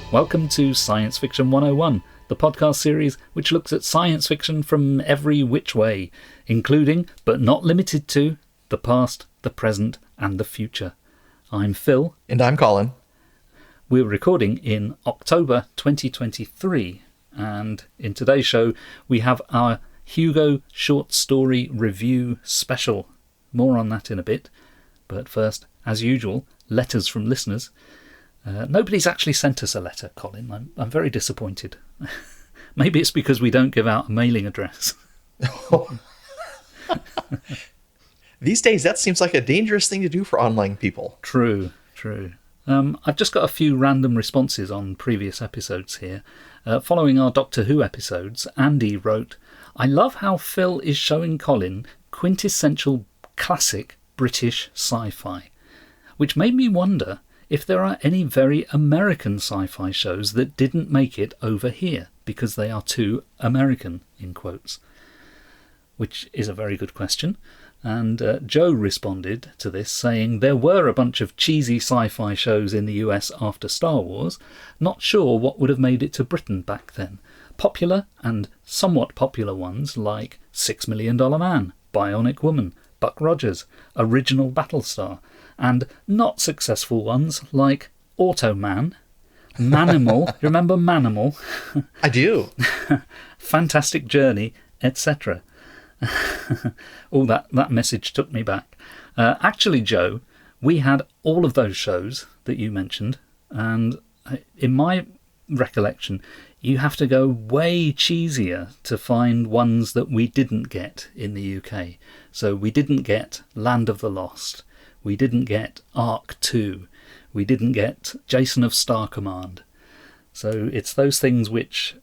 Welcome to Science Fiction 101, the podcast series which looks at science fiction from every which way, including, but not limited to, the past, the present, and the future. I'm Phil. And I'm Colin. We're recording in October 2023, and in today's show we have our Hugo short story review special. More on that in a bit, but first, as usual, letters from listeners. Nobody's actually sent us a letter, Colin. I'm very disappointed. Maybe it's because we don't give out a mailing address. These days, that seems like a dangerous thing to do for online people. True. I've just got a few random responses on previous episodes here. Following our Doctor Who episodes, Andy wrote, "I love how Phil is showing Colin quintessential classic British sci-fi, which made me wonder if there are any very American sci-fi shows that didn't make it over here because they are too American," in quotes. Which is a very good question. And Joe responded to this saying there were a bunch of cheesy sci-fi shows in the US after Star Wars, not sure what would have made it to Britain back then. Popular and somewhat popular ones like $6 Million Man, Bionic Woman, Buck Rogers, Original Battlestar, and not successful ones like Automan, Manimal, you remember Manimal? I do. Fantastic Journey, etc. Oh, that message took me back. Actually, Joe, we had all of those shows that you mentioned, and in my recollection, you have to go way cheesier to find ones that we didn't get in the UK. So we didn't get Land of the Lost. We didn't get Ark 2. We didn't get Jason of Star Command. So it's those things which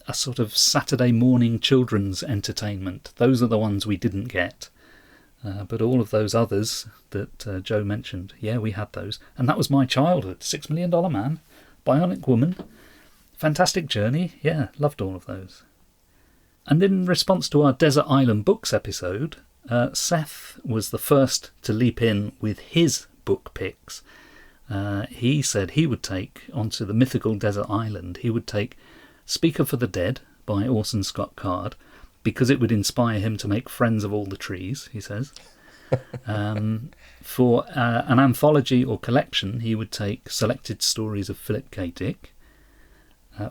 are sort of Saturday morning children's entertainment. Those are the ones we didn't get. But all of those others that Joe mentioned, yeah, we had those. And that was my childhood. $6 Million Man, Bionic Woman, Fantastic Journey. Yeah, loved all of those. And in response to our Desert Island Books episode, Seth was the first to leap in with his book picks. He said he would take, onto the mythical desert island, he would take Speaker for the Dead by Orson Scott Card, because it would inspire him to make friends of all the trees, he says. For an anthology or collection, he would take Selected Stories of Philip K. Dick.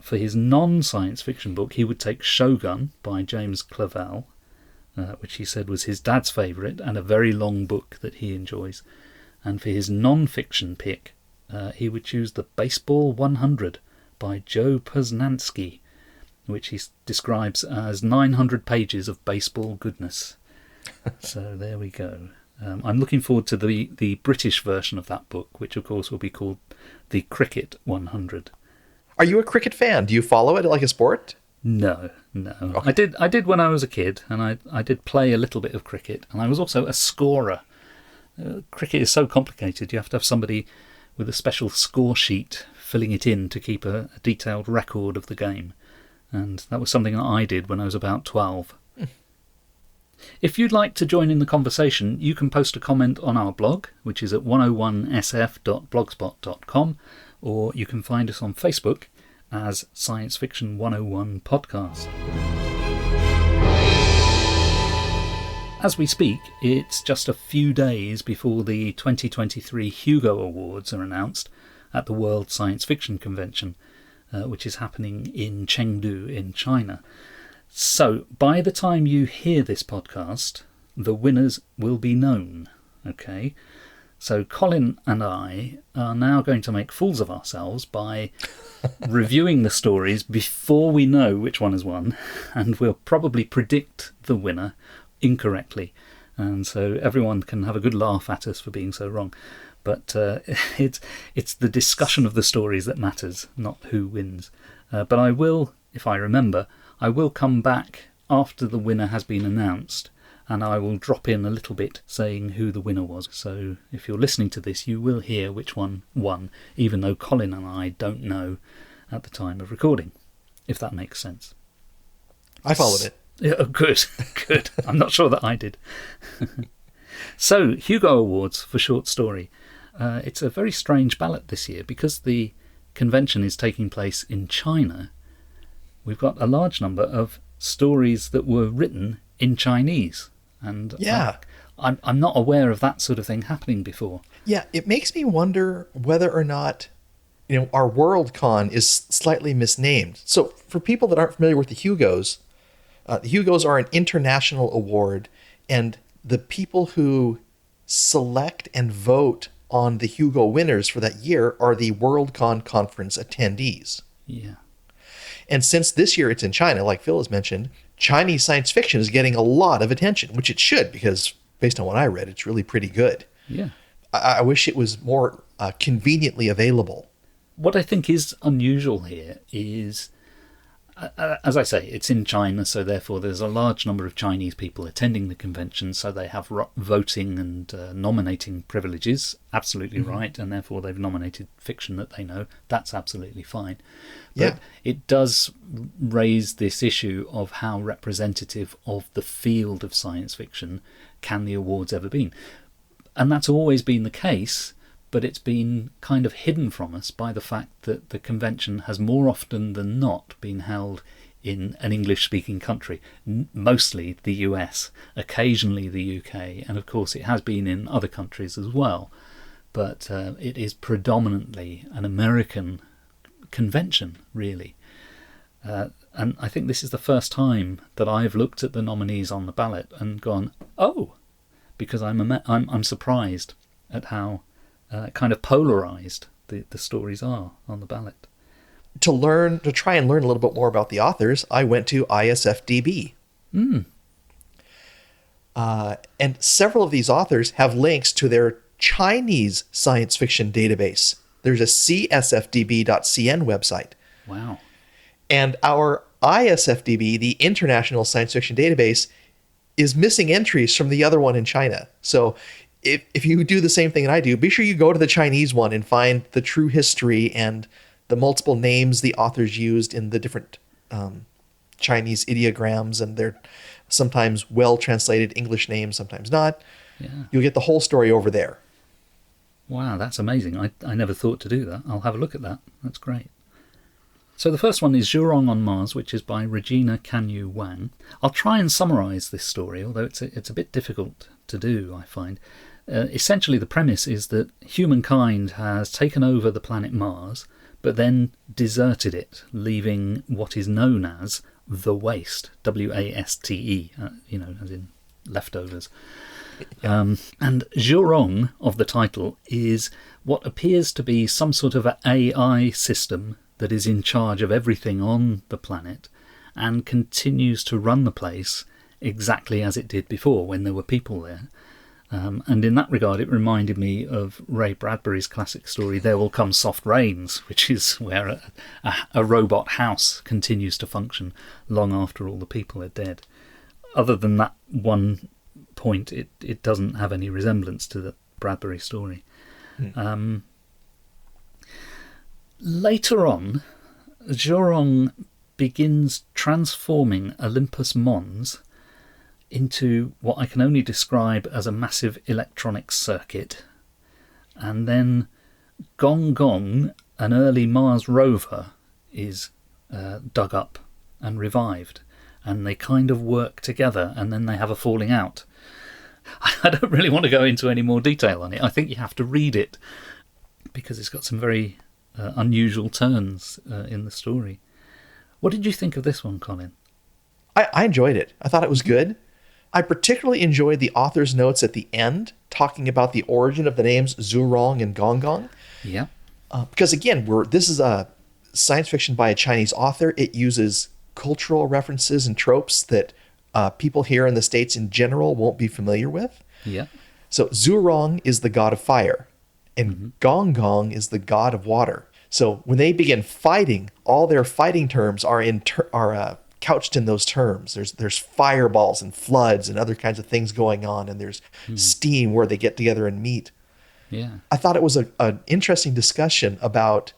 For his non-science fiction book, he would take Shogun by James Clavell, which he said was his dad's favourite and a very long book that he enjoys. And for his non-fiction pick, he would choose The Baseball 100 by Joe Poznansky, which he describes as 900 pages of baseball goodness. So there we go. I'm looking forward to the British version of that book, which of course will be called The Cricket 100. Are you a cricket fan? Do you follow it like a sport? No. Okay. I did when I was a kid, and I did play a little bit of cricket, and I was also a scorer. Cricket is so complicated, you have to have somebody with a special score sheet filling it in to keep a detailed record of the game. And that was something that I did when I was about 12. If you'd like to join in the conversation, you can post a comment on our blog, which is at 101sf.blogspot.com, or you can find us on Facebook as Science Fiction 101 Podcast. As we speak, it's just a few days before the 2023 Hugo Awards are announced at the World Science Fiction Convention, which is happening in Chengdu in China. So, by the time you hear this podcast, the winners will be known, okay? So Colin and I are now going to make fools of ourselves by reviewing the stories before we know which one has won, and we'll probably predict the winner incorrectly. And so everyone can have a good laugh at us for being so wrong. But it's the discussion of the stories that matters, not who wins. But I will, if I remember, I will come back after the winner has been announced, and I will drop in a little bit saying who the winner was. So if you're listening to this, you will hear which one won, even though Colin and I don't know at the time of recording, if that makes sense. I followed it. Yeah, good. I'm not sure that I did. So, Hugo Awards for short story. It's a very strange ballot this year because the convention is taking place in China, we've got a large number of stories that were written in Chinese. And Yeah. I'm not aware of that sort of thing happening before. Yeah, it makes me wonder whether or not, our Worldcon is slightly misnamed. So for people that aren't familiar with the Hugos are an international award, and the people who select and vote on the Hugo winners for that year are the Worldcon conference attendees. Yeah. And since this year it's in China, like Phil has mentioned, Chinese science fiction is getting a lot of attention, which it should, because based on what I read, it's really pretty good. Yeah. I wish it was more conveniently available. What I think is unusual here is, as I say, it's in China, so therefore there's a large number of Chinese people attending the convention, so they have voting and nominating privileges, absolutely right, and therefore they've nominated fiction that they know. That's absolutely fine. But it does raise this issue of how representative of the field of science fiction can the awards ever be. And that's always been the case, but it's been kind of hidden from us by the fact that the convention has more often than not been held in an English-speaking country, mostly the US, occasionally the UK, and of course it has been in other countries as well. But it is predominantly an American convention, really. And I think this is the first time that I've looked at the nominees on the ballot and gone, oh, because I'm surprised at how kind of polarized the stories are on the ballot. To try and learn a little bit more about the authors, I went to ISFDB. And several of these authors have links to their Chinese science fiction database. There's a csfdb.cn website. Wow. And our ISFDB, the International Science Fiction Database, is missing entries from the other one in China. So if you do the same thing that I do, be sure you go to the Chinese one and find the true history and the multiple names the authors used in the different Chinese ideograms, and they're sometimes well-translated English names, sometimes not. Yeah. You'll get the whole story over there. Wow, that's amazing. I never thought to do that. I'll have a look at that. That's great. So the first one is Zhurong on Mars, which is by Regina Canyu Wang. I'll try and summarise this story, although it's a bit difficult to do, I find. Essentially, the premise is that humankind has taken over the planet Mars, but then deserted it, leaving what is known as the waste, W-A-S-T-E, as in leftovers. And Zhurong, of the title, is what appears to be some sort of an AI system that is in charge of everything on the planet and continues to run the place exactly as it did before when there were people there. And in that regard, it reminded me of Ray Bradbury's classic story, There Will Come Soft Rains, which is where a robot house continues to function long after all the people are dead. Other than that one point, it doesn't have any resemblance to the Bradbury story. Later on, Zhurong begins transforming Olympus Mons into what I can only describe as a massive electronic circuit. And then Gong Gong, an early Mars rover, is dug up and revived. And they kind of work together, and then they have a falling out. I don't really want to go into any more detail on it. I think you have to read it, because it's got some very unusual turns in the story. What did you think of this one, Colin? I enjoyed it. I thought it was good. I particularly enjoyed the author's notes at the end, talking about the origin of the names Zhurong and Gong Gong. Yeah. Because again, this is a science fiction by a Chinese author. It uses cultural references and tropes that people here in the States in general won't be familiar with. Yeah. So Zhurong is the god of fire, and Gong Gong is the god of water. So when they begin fighting, all their fighting terms are couched in those terms. There's fireballs and floods and other kinds of things going on, and there's steam where they get together and meet. Yeah. I thought it was an interesting discussion about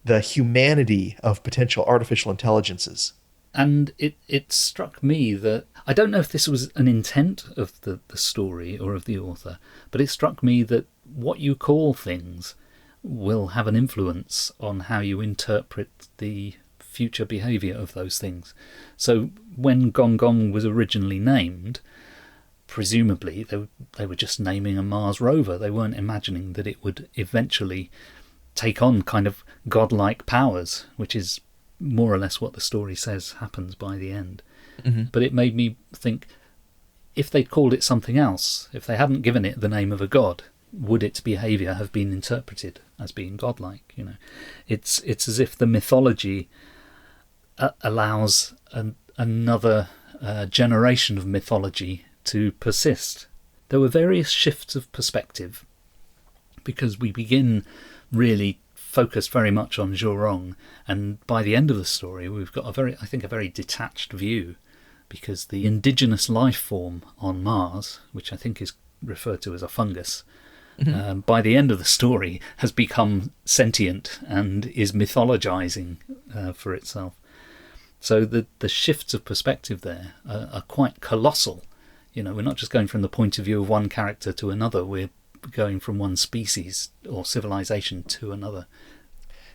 the humanity of potential artificial intelligences. And it struck me that, I don't know if this was an intent of the story or of the author, but it struck me that what you call things will have an influence on how you interpret the future behaviour of those things. So when Gong Gong was originally named, presumably they were just naming a Mars rover. They weren't imagining that it would eventually take on kind of godlike powers, which is more or less what the story says happens by the end. Mm-hmm. But it made me think, if they'd called it something else, if they hadn't given it the name of a god, would its behaviour have been interpreted as being godlike? You know, it's as if the mythology allows another generation of mythology to persist. There were various shifts of perspective, because we begin really focused very much on Zhurong, and by the end of the story we've got a very detached view, because the indigenous life form on Mars, which I think is referred to as a fungus, by the end of the story has become sentient and is mythologizing for itself. So the shifts of perspective there are quite colossal. You know, we're not just going from the point of view of one character to another, we're going from one species or civilization to another.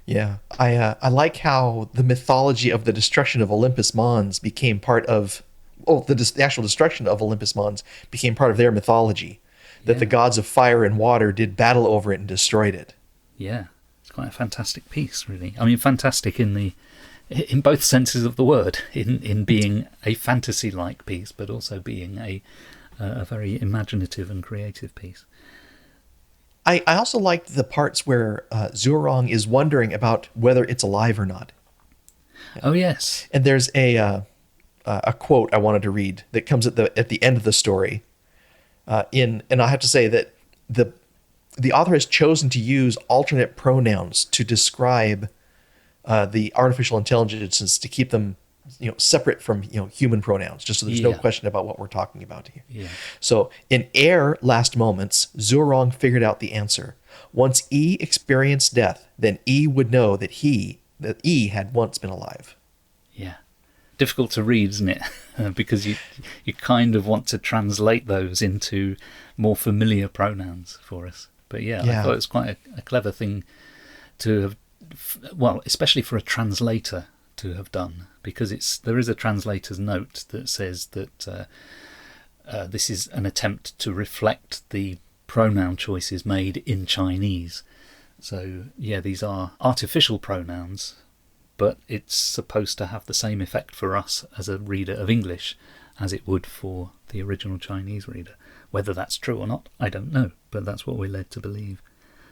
Yeah, I like how the mythology of the destruction of Olympus Mons became part of, the actual destruction of Olympus Mons became part of their mythology. That the gods of fire and water did battle over it and destroyed it. Yeah, it's quite a fantastic piece, really. I mean, fantastic in both senses of the word, in being a fantasy-like piece, but also being a very imaginative and creative piece. I also liked the parts where Zhurong is wondering about whether it's alive or not. Oh yes, and there's a quote I wanted to read that comes at the end of the story. And I have to say that the author has chosen to use alternate pronouns to describe the artificial intelligences, to keep them separate from human pronouns, just so there's no question about what we're talking about here. Yeah. So in Air Last Moments, Zhurong figured out the answer. Once E experienced death, then E would know that E had once been alive. Yeah. Difficult to read, isn't it? Because you kind of want to translate those into more familiar pronouns for us. But yeah. I thought it was quite a clever thing to have, well, especially for a translator to have done, because there is a translator's note that says that this is an attempt to reflect the pronoun choices made in Chinese. So yeah, these are artificial pronouns, but it's supposed to have the same effect for us as a reader of English as it would for the original Chinese reader. Whether that's true or not, I don't know, but that's what we're led to believe.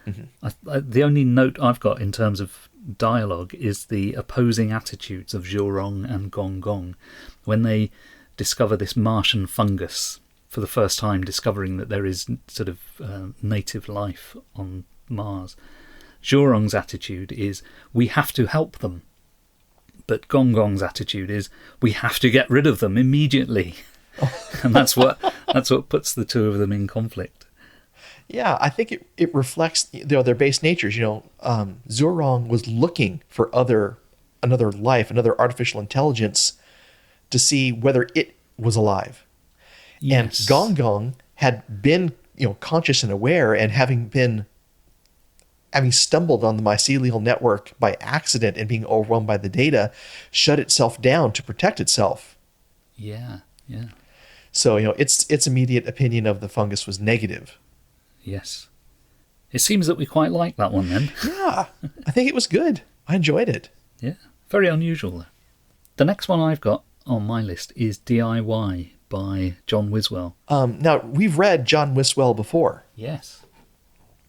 Mm-hmm. The only note I've got in terms of dialogue is the opposing attitudes of Zhurong and Gong Gong when they discover this Martian fungus for the first time, discovering that there is sort of native life on Mars. Zhurong's attitude is, we have to help them. But Gong Gong's attitude is, we have to get rid of them immediately. And that's what puts the two of them in conflict. Yeah, I think it reflects their base natures. Zhurong was looking for another life, another artificial intelligence, to see whether it was alive. Yes. And Gong Gong had been conscious and aware, and having stumbled on the mycelial network by accident and being overwhelmed by the data, shut itself down to protect itself. Yeah. So its immediate opinion of the fungus was negative. Yes. It seems that we quite like that one then. Yeah, I think it was good. I enjoyed it. Yeah, very unusual though. The next one I've got on my list is DIY by John Wiswell. Now, we've read John Wiswell before. Yes.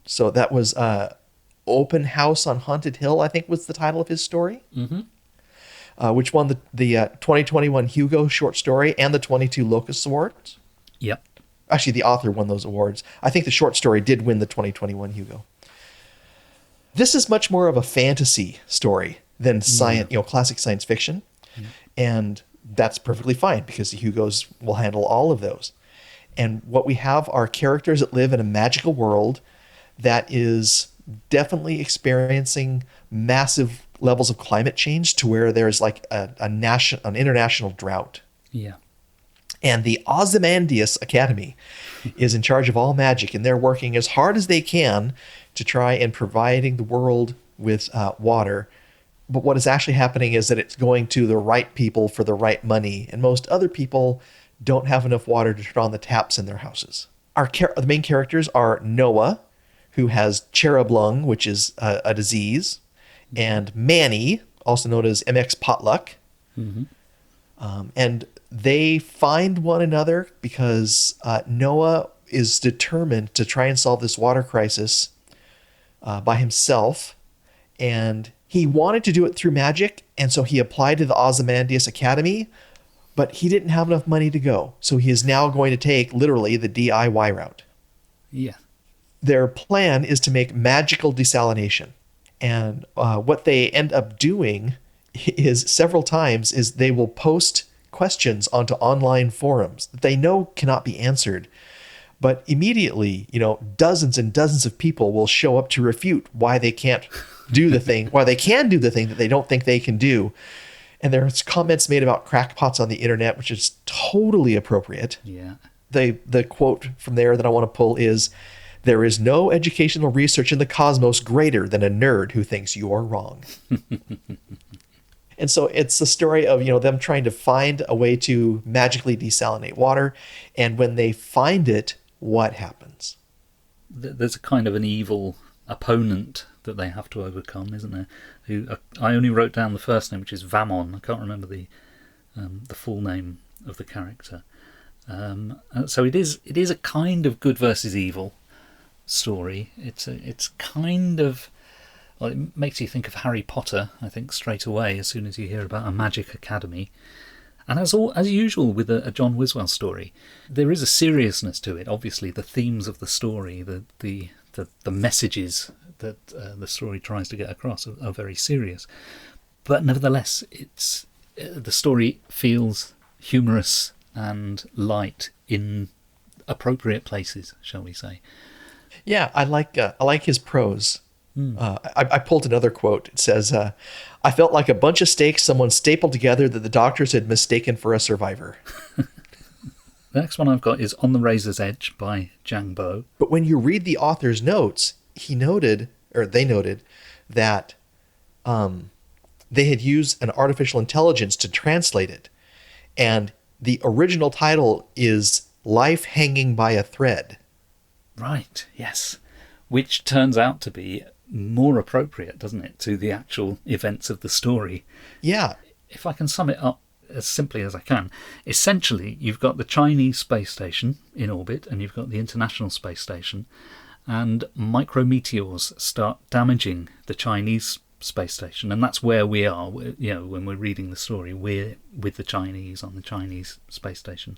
So that was Open House on Haunted Hill, I think was the title of his story. Mm-hmm. Which won the 2021 Hugo short story and the 22 Locust Awards. Yep. Actually, the author won those awards. I think the short story did win the 2021 Hugo. This is much more of a fantasy story than classic science fiction. Mm. And that's perfectly fine, because the Hugos will handle all of those. And what we have are characters that live in a magical world that is definitely experiencing massive levels of climate change, to where there's like an international drought. Yeah. And the Ozymandias Academy is in charge of all magic, and they're working as hard as they can to try and providing the world with water. But what is actually happening is that it's going to the right people for the right money, and most other people don't have enough water to turn on the taps in their houses. The main characters are Noah, who has cherub lung, which is a disease, and Manny, also known as MX Potluck. Mm-hmm. And they find one another because Noah is determined to try and solve this water crisis by himself. And he wanted to do it through magic, and so he applied to the Ozymandias Academy, but he didn't have enough money to go. So he is now going to take, literally, the DIY route. Yeah. Their plan is to make magical desalination. And what they end up doing is several times is they will post questions onto online forums that they know cannot be answered. But immediately, dozens and dozens of people will show up to refute why they can't do the thing, why they can do the thing that they don't think they can do. And there's comments made about crackpots on the internet, which is totally appropriate. Yeah. The quote from there that I want to pull is, "There is no educational research in the cosmos greater than a nerd who thinks you're wrong." And so it's the story of, them trying to find a way to magically desalinate water. And when they find it, what happens? There's a kind of an evil opponent that they have to overcome, isn't there? Who I only wrote down the first name, which is Vamon. I can't remember the full name of the character. So it is a kind of good versus evil story. It's kind of, well, it makes you think of Harry Potter, I think, straight away as soon as you hear about a magic academy. And as usual with a John Wiswell story, there is a seriousness to it. Obviously, the themes of the story, the messages that the story tries to get across are very serious. But nevertheless, the story feels humorous and light in appropriate places, shall we say. Yeah, I like his prose. I pulled another quote. It says, "I felt like a bunch of steaks someone stapled together that the doctors had mistaken for a survivor." The next one I've got is On the Razor's Edge by Zhang Bo. But when you read the author's notes, they noted that they had used an artificial intelligence to translate it. And the original title is Life Hanging by a Thread. Right, yes. Which turns out to be more appropriate, doesn't it, to the actual events of the story. Yeah. If I can sum it up as simply as I can, essentially you've got the Chinese space station in orbit and you've got the International Space Station, and micrometeors start damaging the Chinese space station, and that's where we are. When we're reading the story, we're with the Chinese on the Chinese space station.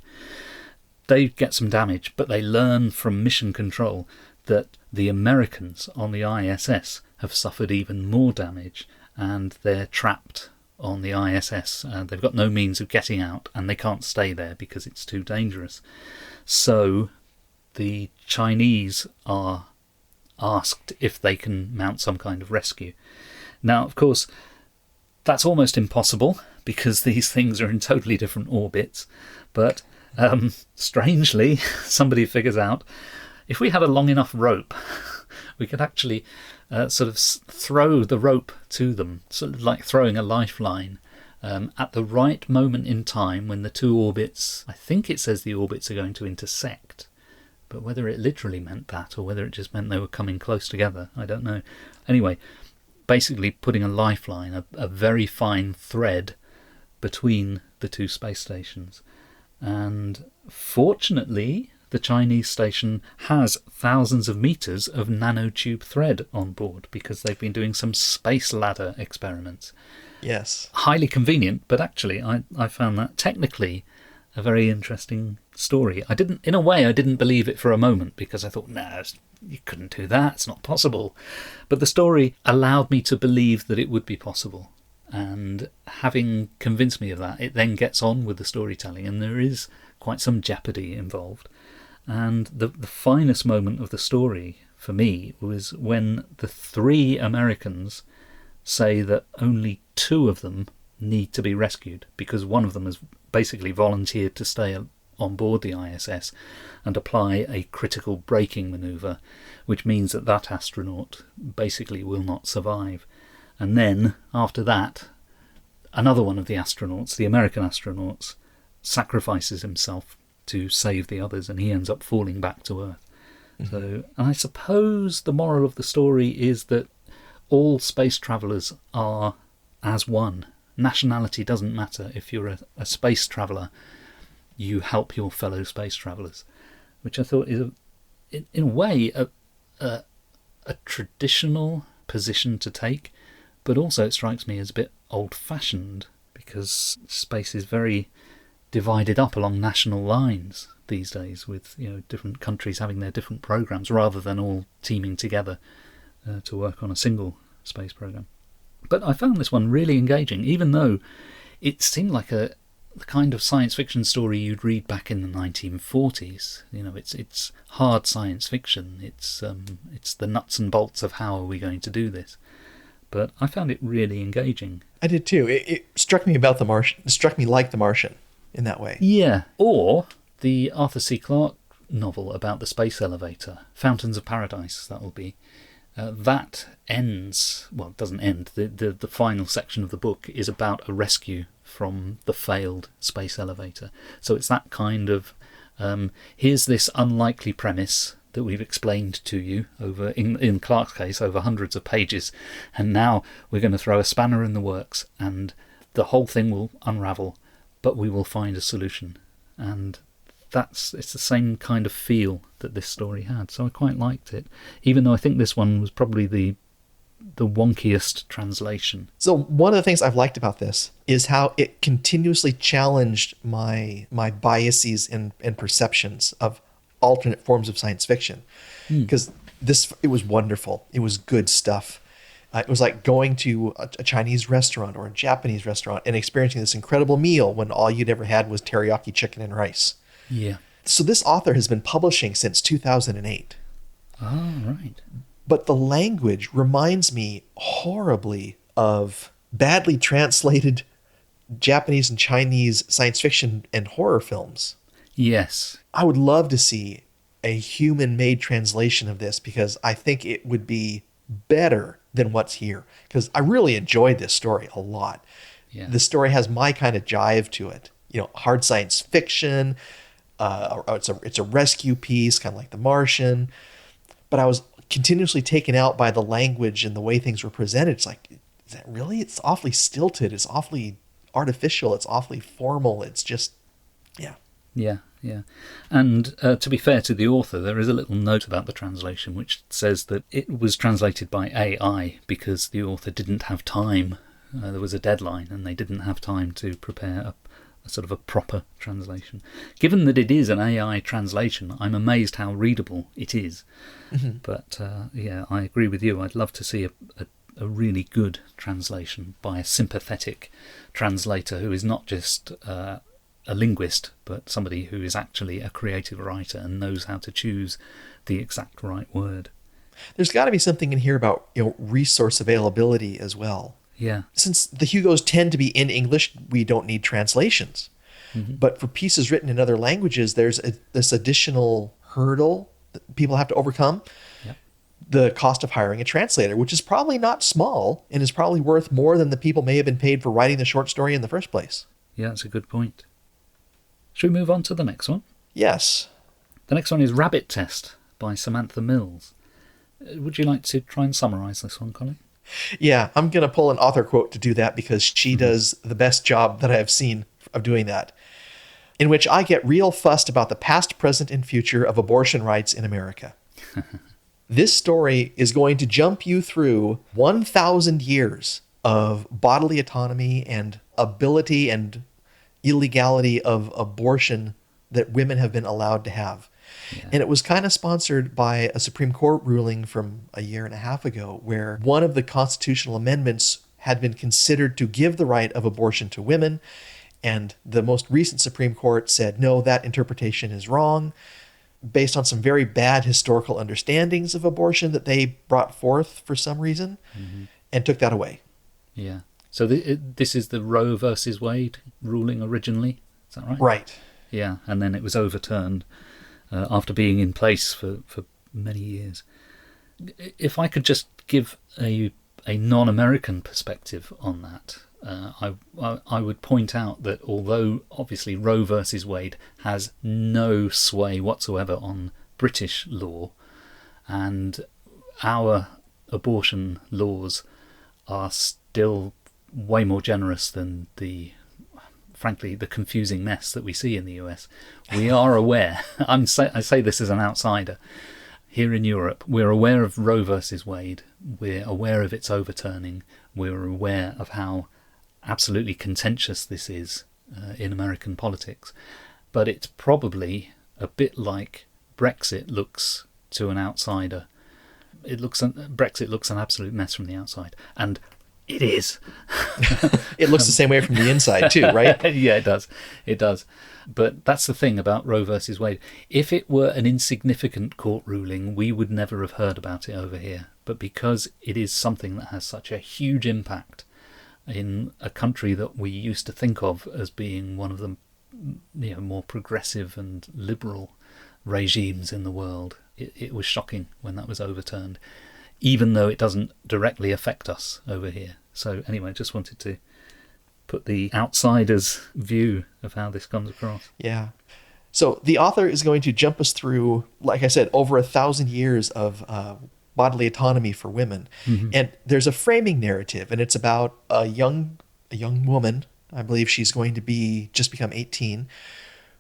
They get some damage, but they learn from mission control that the Americans on the ISS have suffered even more damage, and they're trapped on the ISS. They've got no means of getting out, and they can't stay there because it's too dangerous. So the Chinese are asked if they can mount some kind of rescue. Now, of course, that's almost impossible because these things are in totally different orbits. But strangely, somebody figures out if we had a long enough rope, we could actually sort of throw the rope to them, sort of like throwing a lifeline at the right moment in time when the two orbits, I think it says the orbits are going to intersect. But whether it literally meant that or whether it just meant they were coming close together, I don't know. Anyway, basically putting a lifeline, a very fine thread between the two space stations. And fortunately, the Chinese station has thousands of meters of nanotube thread on board because they've been doing some space ladder experiments. Yes. Highly convenient, but actually I found that technically a very interesting story. In a way, I didn't believe it for a moment because I thought, no, you couldn't do that, it's not possible. But the story allowed me to believe that it would be possible. And having convinced me of that, it then gets on with the storytelling, and there is quite some jeopardy involved. And the finest moment of the story for me was when the three Americans say that only two of them need to be rescued because one of them has basically volunteered to stay on board the ISS and apply a critical braking maneuver, which means that that astronaut basically will not survive. And then, after that, another one of the astronauts, the American astronauts, sacrifices himself to save the others, and he ends up falling back to Earth. So, and I suppose the moral of the story is that all space travellers are as one. Nationality doesn't matter. If you're a space traveller, you help your fellow space travellers, which I thought is, in a way, a traditional position to take, but also it strikes me as a bit old-fashioned, because space is very divided up along national lines these days, with different countries having their different programs rather than all teaming together to work on a single space program. But I found this one really engaging, even though it seemed like the kind of science fiction story you'd read back in the 1940s. It's hard science fiction. It's the nuts and bolts of how are we going to do this. But I found it really engaging. I did too. It struck me about the Martian. It struck me like The Martian in that way. Yeah. Or the Arthur C. Clarke novel about the space elevator, Fountains of Paradise, that will be. That ends, well, it doesn't end. The final section of the book is about a rescue from the failed space elevator. So it's that kind of, here's this unlikely premise that we've explained to you over, in Clarke's case, over hundreds of pages, and now we're going to throw a spanner in the works, and the whole thing will unravel, but we will find a solution. And it's the same kind of feel that this story had, so I quite liked it, even though I think this one was probably the wonkiest translation. So one of the things I've liked about this is how it continuously challenged my biases and perceptions of alternate forms of science fiction, because it was wonderful. It was good stuff. It was like going to a Chinese restaurant or a Japanese restaurant and experiencing this incredible meal when all you'd ever had was teriyaki chicken and rice. Yeah. So this author has been publishing since 2008. Oh, right. But the language reminds me horribly of badly translated Japanese and Chinese science fiction and horror films. Yes. I would love to see a human-made translation of this, because I think it would be better than what's here. Because I really enjoyed this story a lot. Yeah. The story has my kind of jive to it. Hard science fiction. It's a rescue piece, kind of like The Martian. But I was continuously taken out by the language and the way things were presented. It's like, is that really? It's awfully stilted. It's awfully artificial. It's awfully formal. It's just, yeah. Yeah, yeah. And to be fair to the author, there is a little note about the translation which says that it was translated by AI because the author didn't have time. There was a deadline and they didn't have time to prepare a sort of a proper translation. Given that it is an AI translation, I'm amazed how readable it is. Mm-hmm. But yeah, I agree with you. I'd love to see a really good translation by a sympathetic translator who is not just a linguist, but somebody who is actually a creative writer and knows how to choose the exact right word. There's got to be something in here about resource availability as well. Yeah. Since the Hugos tend to be in English, we don't need translations. Mm-hmm. But for pieces written in other languages, there's this additional hurdle that people have to overcome. Yep. The cost of hiring a translator, which is probably not small and is probably worth more than the people may have been paid for writing the short story in the first place. Yeah, that's a good point. Should we move on to the next one? Yes. The next one is Rabbit Test by Samantha Mills. Would you like to try and summarise this one, Colin? Yeah, I'm going to pull an author quote to do that because she does the best job that I have seen of doing that. In which I get real fussed about the past, present, and future of abortion rights in America. This story is going to jump you through 1,000 years of bodily autonomy and ability and illegality of abortion that women have been allowed to have. Yeah. And it was kind of sponsored by a Supreme Court ruling from a year and a half ago, where one of the constitutional amendments had been considered to give the right of abortion to women. And the most recent Supreme Court said, no, that interpretation is wrong, based on some very bad historical understandings of abortion that they brought forth for some reason, and took that away. Yeah. So this is the Roe versus Wade ruling originally, is that right? Right. Yeah, and then it was overturned after being in place for many years. If I could just give a non-American perspective on that, I would point out that although obviously Roe versus Wade has no sway whatsoever on British law, and our abortion laws are still way more generous than frankly the confusing mess that we see in the US, we are aware, I say this as an outsider, here in Europe, we're aware of Roe versus Wade, we're aware of its overturning, we're aware of how absolutely contentious this is in American politics, but it's probably a bit like Brexit looks to an outsider. Brexit looks an absolute mess from the outside, and it is. It looks the same way from the inside too, right? Yeah, it does. But that's the thing about Roe versus Wade. If it were an insignificant court ruling, we would never have heard about it over here. But because it is something that has such a huge impact in a country that we used to think of as being one of the more progressive and liberal regimes in the world, it was shocking when that was overturned, even though it doesn't directly affect us over here. So anyway, just wanted to put the outsider's view of how this comes across. Yeah. So the author is going to jump us through, like I said, over 1,000 years of bodily autonomy for women. Mm-hmm. And there's a framing narrative, and it's about a young woman, I believe she's going to just become 18,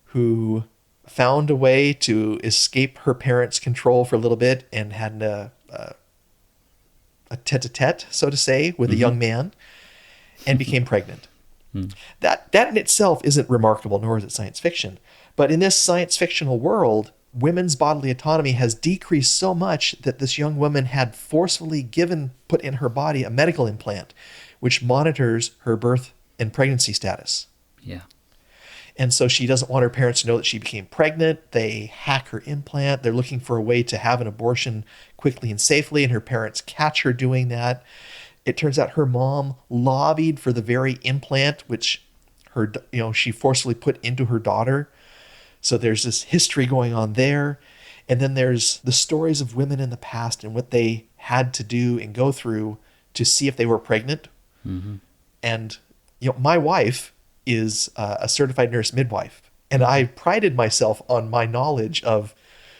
who found a way to escape her parents' control for a little bit and had a tete-a-tete, so to say, with a young man, and became pregnant. That in itself isn't remarkable, nor is it science fiction. But in this science fictional world, women's bodily autonomy has decreased so much that this young woman had forcefully put in her body a medical implant, which monitors her birth and pregnancy status. Yeah. And so she doesn't want her parents to know that she became pregnant. They hack her implant. They're looking for a way to have an abortion quickly and safely, and her parents catch her doing that. It turns out her mom lobbied for the very implant which she forcefully put into her daughter. So there's this history going on there. And then there's the stories of women in the past and what they had to do and go through to see if they were pregnant. Mm-hmm. And my wife is a certified nurse midwife, and I prided myself on my knowledge of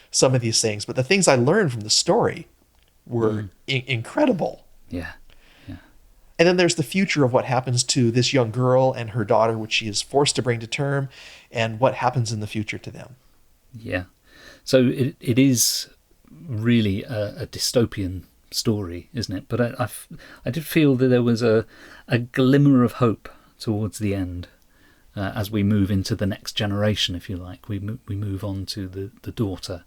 some of these things, but the things I learned from the story were incredible. Yeah. And then there's the future of what happens to this young girl and her daughter, which she is forced to bring to term, and what happens in the future to them. Yeah. So it is really a dystopian story, isn't it? But I did feel that there was a glimmer of hope towards the end. As we move into the next generation, if you like, we move on to the daughter.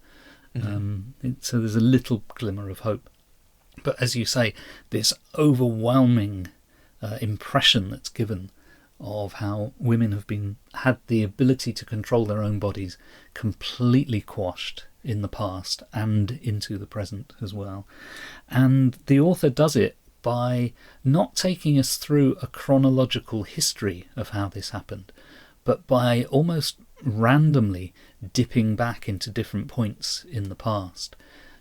Mm-hmm. So there's a little glimmer of hope. But as you say, this overwhelming impression that's given of how women have had the ability to control their own bodies completely quashed in the past and into the present as well. And the author does it by not taking us through a chronological history of how this happened, but by almost randomly dipping back into different points in the past,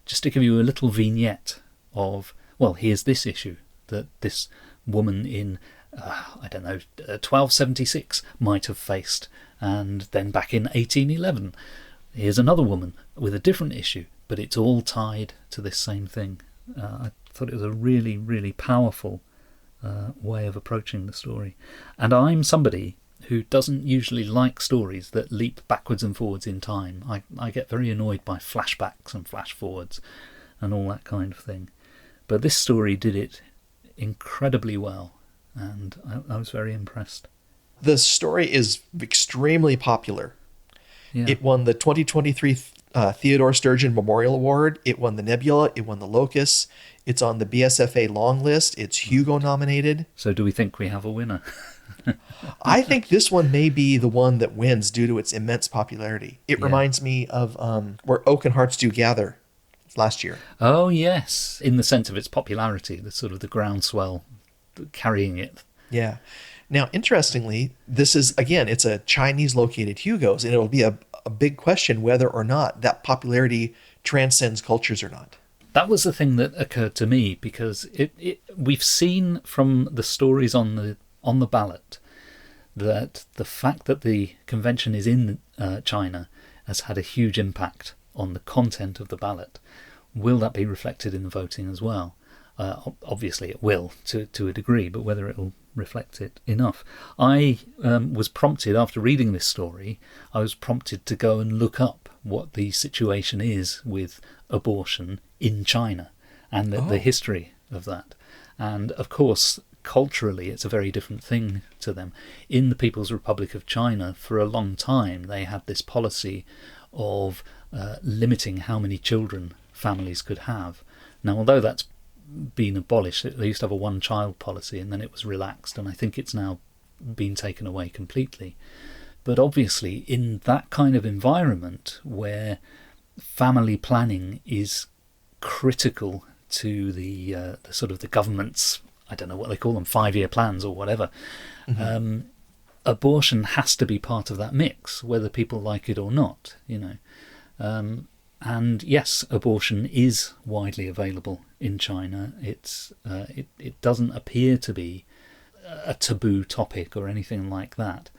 just to give you a little vignette of, well, here's this issue that this woman in, 1276 might have faced, and then back in 1811, here's another woman with a different issue, but it's all tied to this same thing. I thought it was a really, really powerful way of approaching the story. And I'm somebody who doesn't usually like stories that leap backwards and forwards in time. I get very annoyed by flashbacks and flash forwards and all that kind of thing. But this story did it incredibly well, and I was very impressed. The story is extremely popular. Yeah. It won the 2023 Theodore Sturgeon Memorial Award. It won the Nebula. It won the Locus. It's on the BSFA long list. It's Hugo nominated. So do we think we have a winner? I think this one may be the one that wins due to its immense popularity. It reminds me of Where Oak and Hearts Do Gather last year. Oh, yes. In the sense of its popularity, the sort of the groundswell carrying it Yeah. Now, interestingly, this is, again, it's a Chinese located Hugo's, and it'll be a big question whether or not that popularity transcends cultures or not. That was the thing that occurred to me, because we've seen from the stories on the ballot that the fact that the convention is in China has had a huge impact on the content of the ballot. Will that be reflected in the voting as well? Obviously it will, to a degree, but whether it will reflect it enough. I was prompted, after reading this story, I was prompted to go and look up what the situation is with abortion in China and the history of that. And of course, culturally, it's a very different thing to them. In the People's Republic of China, for a long time, they had this policy of limiting how many children families could have. Now, although that's been abolished, they used to have a one-child policy, and then it was relaxed, and I think it's now been taken away completely. But obviously, in that kind of environment where family planning is critical to the sort of the government's, I don't know what they call them, 5-year plans or whatever, abortion has to be part of that mix, whether people like it or not, and yes, abortion is widely available in China. It doesn't appear to be a taboo topic or anything like that.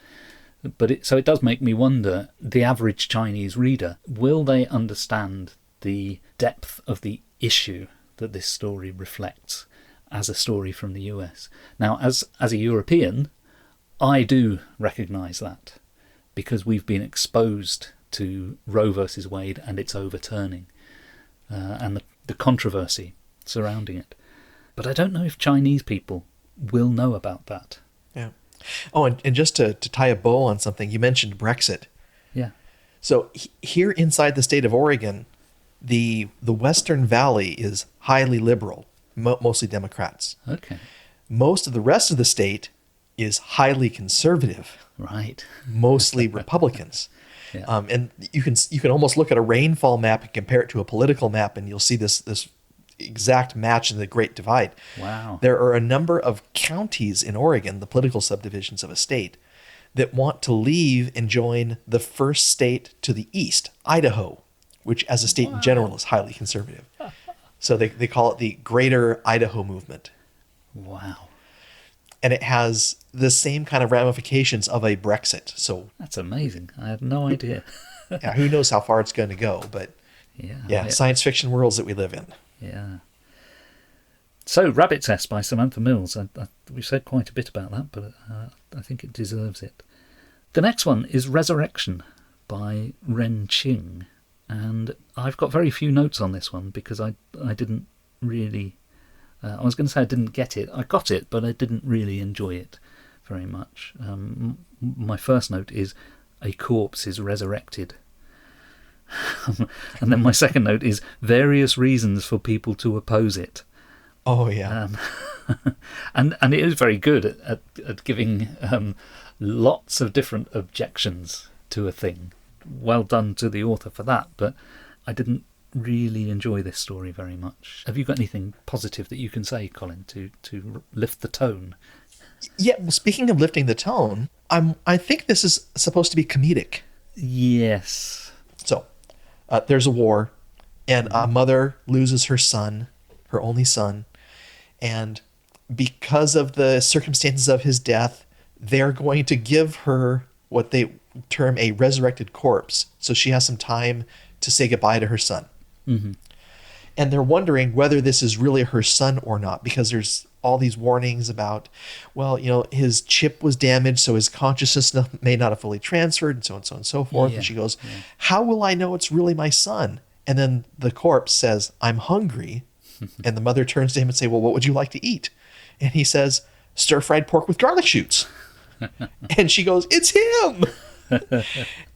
But so it does make me wonder, the average Chinese reader, will they understand the depth of the issue that this story reflects as a story from the US? Now, as a European, I do recognise that, because we've been exposed to Roe versus Wade and its overturning, and the controversy surrounding it. But I don't know if Chinese people will know about that. Yeah. Oh, and just to tie a bow on something, you mentioned Brexit. Yeah. So here inside the state of Oregon, the Western Valley is highly liberal, mostly Democrats. Okay. Most of the rest of the state is highly conservative. Right. Mostly Republicans. Yeah. And you can almost look at a rainfall map and compare it to a political map, and you'll see this exact match in the Great Divide. Wow. There are a number of counties in Oregon, the political subdivisions of a state, that want to leave and join the first state to the east, Idaho, which as a state in general is highly conservative. So they call it the Greater Idaho Movement. Wow. And it has the same kind of ramifications of a Brexit. So That's amazing. I had no idea. yeah, who knows how far it's going to go, but yeah, science fiction worlds that we live in. Yeah. So, Rabbit's Nest by Samantha Mills. We've said quite a bit about that, but I think it deserves it. The next one is Resurrection by Ren Qing. And I've got very few notes on this one because I didn't really... I was going to say I didn't get it. I got it, but I didn't really enjoy it very much. My first note is, a corpse is resurrected. And then my second note is, various reasons for people to oppose it. Oh, yeah. And it is very good at giving lots of different objections to a thing. Well done to the author for that, but I didn't really enjoy this story very much. Have you got anything positive that you can say, Colin, to lift the tone? Yeah, well, speaking of lifting the tone, I think this is supposed to be comedic. Yes. So, there's a war, and a mother loses her son, her only son, and because of the circumstances of his death, they're going to give her what they term a resurrected corpse, so she has some time to say goodbye to her son. Mm-hmm. And they're wondering whether this is really her son or not, because there's all these warnings about, well, his chip was damaged, so his consciousness may not have fully transferred, and so on and so forth. Yeah. And she goes, how will I know it's really my son? And then the corpse says, I'm hungry. And the mother turns to him and say, well, what would you like to eat? And he says, stir-fried pork with garlic shoots. And she goes, it's him.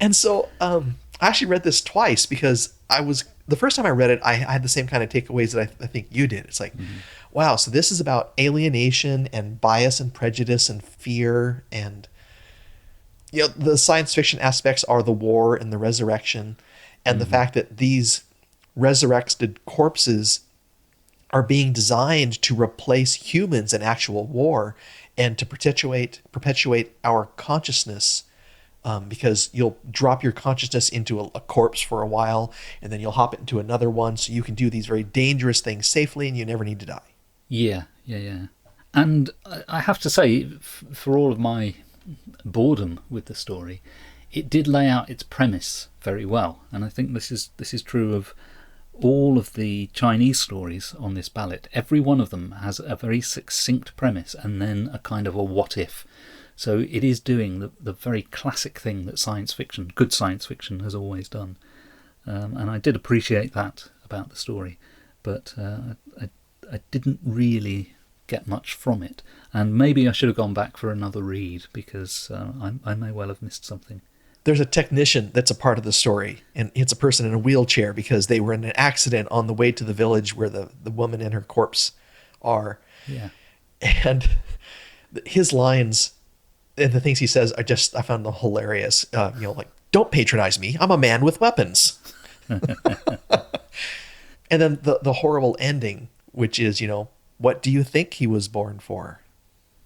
And so I actually read this twice, because the first time I read it, I had the same kind of takeaways that I think you did. It's like, wow, so this is about alienation and bias and prejudice and fear, and the science fiction aspects are the war and the resurrection, and the fact that these resurrected corpses are being designed to replace humans in actual war and to perpetuate our consciousness, because you'll drop your consciousness into a corpse for a while, and then you'll hop into another one, so you can do these very dangerous things safely, and you never need to die. Yeah, yeah, yeah. And I have to say, for all of my boredom with the story, it did lay out its premise very well. And I think this is true of all of the Chinese stories on this ballot. Every one of them has a very succinct premise and then a kind of a what if. So it is doing the very classic thing that good science fiction, has always done. And I did appreciate that about the story, but I didn't really get much from it. And maybe I should have gone back for another read, because I may well have missed something. There's a technician that's a part of the story, and it's a person in a wheelchair because they were in an accident on the way to the village where the woman and her corpse are. Yeah. And his lines and the things he says I found them hilarious. Like, don't patronize me. I'm a man with weapons. And then the horrible ending, which is, what do you think he was born for?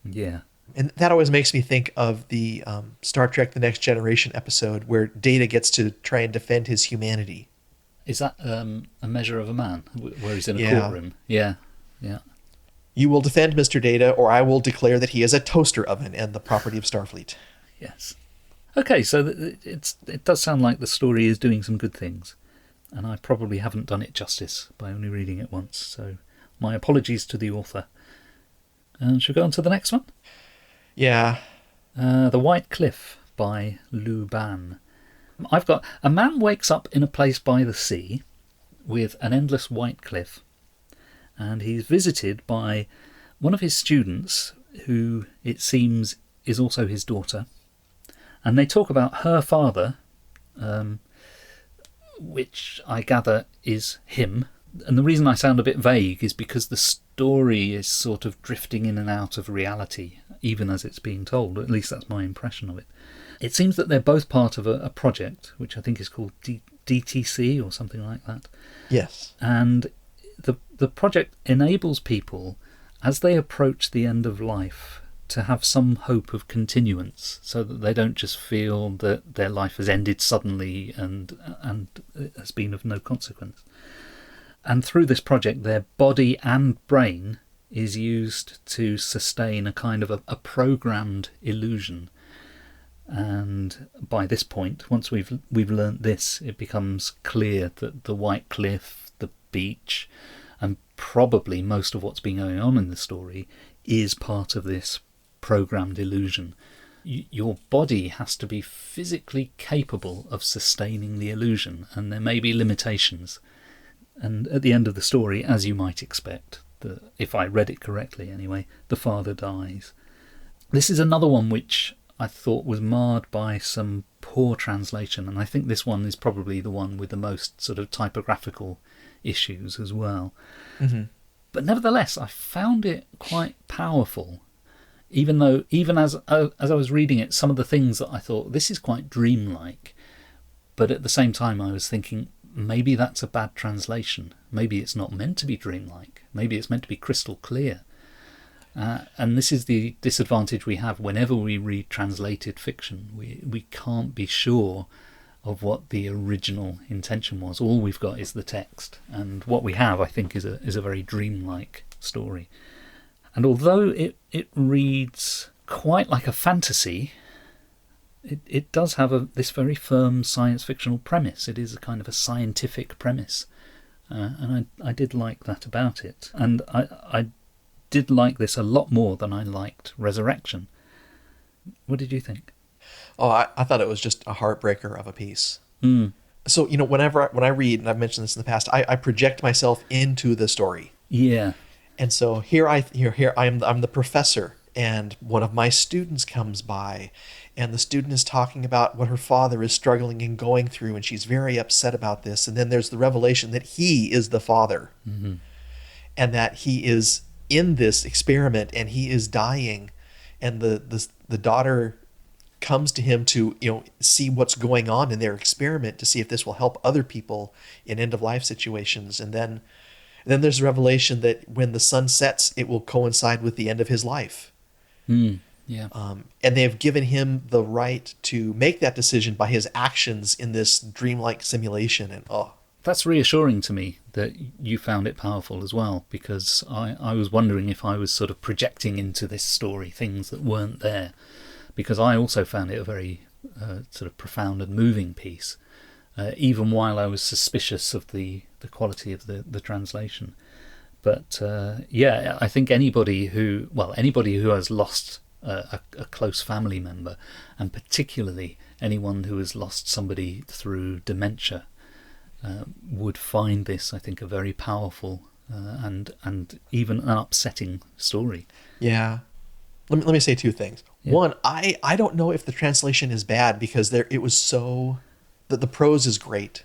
Yeah. And that always makes me think of the Star Trek The Next Generation episode where Data gets to try and defend his humanity. Is that A Measure of a Man, where he's in a Yeah. courtroom? Yeah, yeah. You will defend Mr. Data, or I will declare that he is a toaster oven and the property of Starfleet. Yes. Okay, so it does sound like the story is doing some good things, and I probably haven't done it justice by only reading it once, so my apologies to the author. And shall we go on to the next one? Yeah. The White Cliff by Lu Ban. I've got a man wakes up in a place by the sea with an endless white cliff, and he's visited by one of his students, who it seems is also his daughter, and they talk about her father, which I gather is him. And the reason I sound a bit vague is because the story is sort of drifting in and out of reality, even as it's being told. At least that's my impression of it. It seems that they're both part of a project, which I think is called DTC or something like that. Yes. And the project enables people, as they approach the end of life, to have some hope of continuance, so that they don't just feel that their life has ended suddenly and has been of no consequence. And through this project, their body and brain is used to sustain a kind of a programmed illusion. And by this point, once we've learnt this, it becomes clear that the White Cliff, the beach, and probably most of what's been going on in the story is part of this programmed illusion. Your body has to be physically capable of sustaining the illusion, and there may be limitations. And at the end of the story, as you might expect, if I read it correctly anyway, the father dies. This is another one which I thought was marred by some poor translation, and I think this one is probably the one with the most sort of typographical issues as well. Mm-hmm. But nevertheless, I found it quite powerful, even as I was reading it, some of the things that I thought, this is quite dreamlike, but at the same time I was thinking, maybe that's a bad translation. Maybe it's not meant to be dreamlike. Maybe it's meant to be crystal clear. And this is the disadvantage we have whenever we read translated fiction. We can't be sure of what the original intention was. All we've got is the text. And what we have, I think, is a very dreamlike story. And although it reads quite like a fantasy, it does have this very firm science fictional premise. It is a kind of a scientific premise. And I did like that about it. And I did like this a lot more than I liked Resurrection. What did you think? Oh, I thought it was just a heartbreaker of a piece. Mm. So, when I read, and I've mentioned this in the past, I project myself into the story. Yeah. And so here I'm the professor, and one of my students comes by, and the student is talking about what her father is struggling and going through, and she's very upset about this. And then there's the revelation that he is the father, Mm-hmm. and that he is in this experiment and he is dying, and the daughter comes to him to see what's going on in their experiment, to see if this will help other people in end of life situations. And then then there's revelation that when the sun sets, it will coincide with the end of his life. Yeah. And they have given him the right to make that decision by his actions in this dreamlike simulation. And That's reassuring to me that you found it powerful as well, because I was wondering if I was sort of projecting into this story things that weren't there, because I also found it a very sort of profound and moving piece, even while I was suspicious of the quality of the translation. But I think anybody who has lost a close family member, and particularly anyone who has lost somebody through dementia, would find this, I think, a very powerful and even an upsetting story. Yeah. Let me say two things. Yeah. One, I don't know if the translation is bad, because it was so... the prose is great.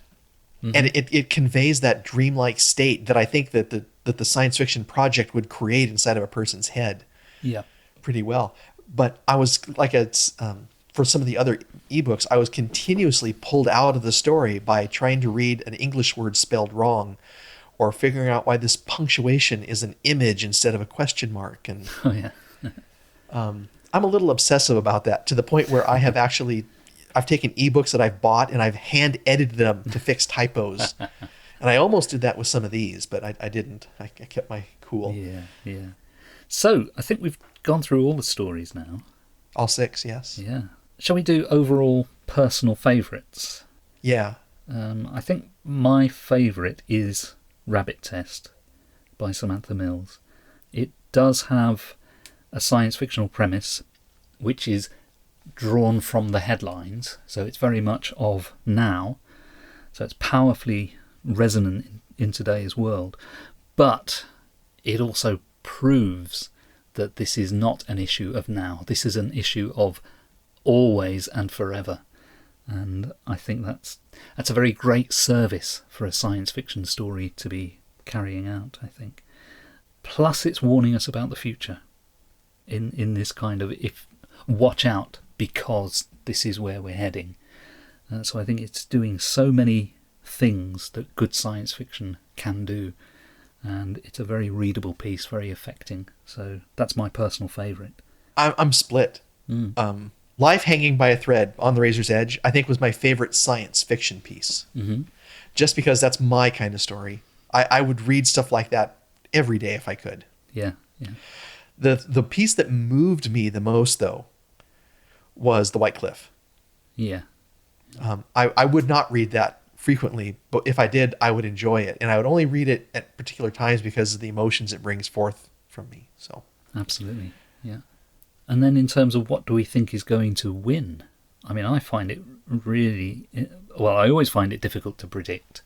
Mm-hmm. And it conveys that dreamlike state that I think that the science fiction project would create inside of a person's head. Yeah. Pretty well. But I was, like, for some of the other ebooks, I was continuously pulled out of the story by trying to read an English word spelled wrong, or figuring out why this punctuation is an image instead of a question mark. And I'm a little obsessive about that, to the point where I've taken ebooks that I've bought and I've hand edited them to fix typos. And I almost did that with some of these, but I didn't. I kept my cool. Yeah. So I think we've gone through all the stories now. All 6, yes. Yeah. Shall we do overall personal favourites? Yeah. I think my favourite is Rabbit Test by Samantha Mills. It does have a science fictional premise, which is drawn from the headlines, so it's very much of now, so it's powerfully resonant in today's world, but it also proves that this is not an issue of now. This is an issue of always and forever, and I think that's a very great service for a science fiction story to be carrying out, I think. Plus it's warning us about the future in this kind of watch out, because this is where we're heading. So I think it's doing so many things that good science fiction can do, and it's a very readable piece, very affecting. So that's my personal favourite. I'm split. Life Hanging by a Thread on the Razor's Edge, I think, was my favourite science fiction piece. Mm-hmm. Just because that's my kind of story. I would read stuff like that every day if I could. Yeah. The piece that moved me the most, though, was The White Cliff. Yeah. I would not read that frequently, but if I did, I would enjoy it. And I would only read it at particular times because of the emotions it brings forth from me. So absolutely, yeah. And then in terms of what do we think is going to win, I mean, I find it really... Well, I always find it difficult to predict.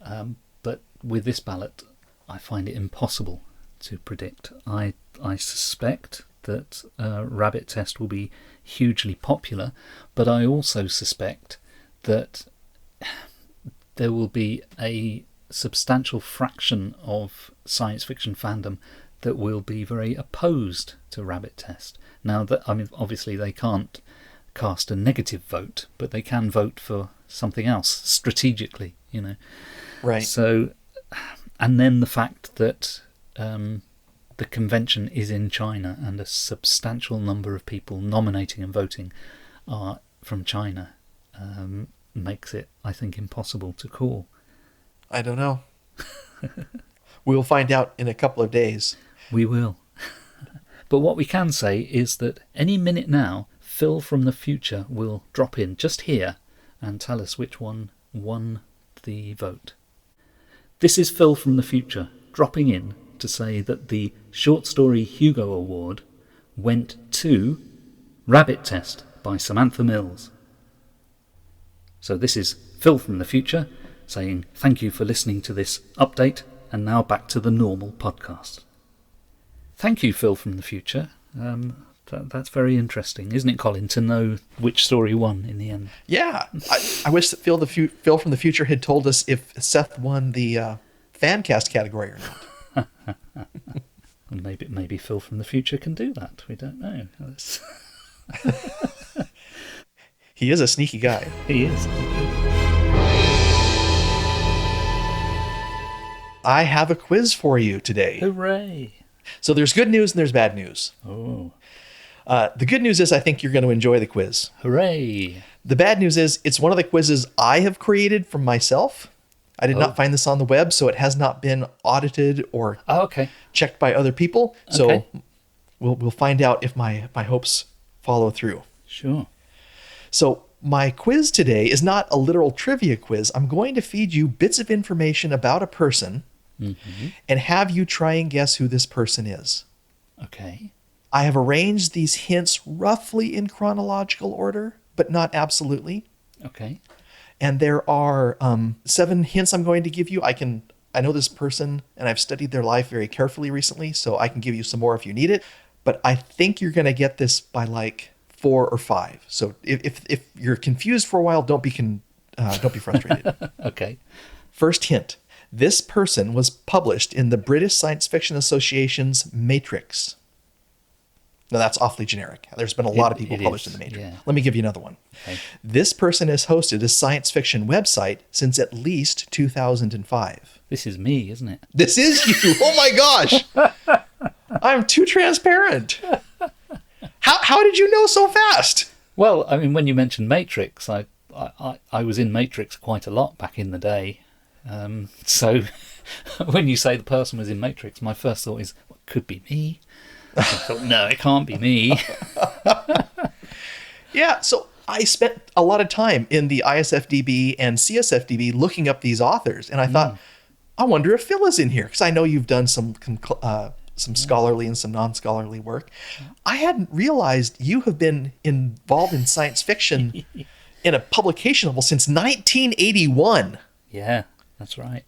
But with this ballot, I find it impossible to predict. I suspect that Rabbit Test will be hugely popular, but I also suspect that there will be a substantial fraction of science fiction fandom that will be very opposed to Rabbit Test. Now, obviously they can't cast a negative vote, but they can vote for something else strategically, Right. So, and then the fact that the convention is in China and a substantial number of people nominating and voting are from China makes it, I think, impossible to call. I don't know. We'll find out in a couple of days. We will. But what we can say is that any minute now, Phil from the future will drop in just here and tell us which one won the vote. This is Phil from the future dropping in to say that the short story Hugo Award went to Rabbit Test by Samantha Mills. So this is Phil from the future saying thank you for listening to this update, and now back to the normal podcast. Thank you, Phil from the future. That's very interesting, isn't it, Colin, to know which story won in the end? Yeah. I wish that Phil from the future had told us if Seth won the Fancast category or not. Maybe Phil from the future can do that. We don't know. He is a sneaky guy. He is. I have a quiz for you today. Hooray! So there's good news and there's bad news. Oh, The good news is I think you're going to enjoy the quiz. hooray! The bad news is it's one of the quizzes I have created from myself. I did not find this on the web, so it has not been audited or Oh, okay. checked by other people. So Okay. we'll find out if my hopes follow through. Sure. So my quiz today is not a literal trivia quiz. I'm going to feed you bits of information about a person and have you try and guess who this person is. Okay. I have arranged these hints roughly in chronological order, but not absolutely. Okay. And there are 7 hints I'm going to give you. I know this person and I've studied their life very carefully recently, so I can give you some more if you need it. But I think you're going to get this by like 4 or 5. So if you're confused for a while, don't be frustrated. Okay. First hint. This person was published in the British Science Fiction Association's Matrix. Now that's awfully generic. There's been a lot of people published in the Matrix. Yeah. Let me give you another one. Okay. This person has hosted a science fiction website since at least 2005. This is me, isn't it? This is you. Oh my gosh. I'm too transparent. How did you know so fast? Well, I mean, when you mentioned Matrix, I was in Matrix quite a lot back in the day. So when you say the person was in Matrix, my first thought is, well, it could be me. I thought, no, it can't be me. Yeah, so I spent a lot of time in the ISFDB and CSFDB looking up these authors, and I thought, I wonder if Phil is in here, because I know you've done some scholarly and some non-scholarly work. I hadn't realized you have been involved in science fiction in a publication level since 1981. Yeah, that's right.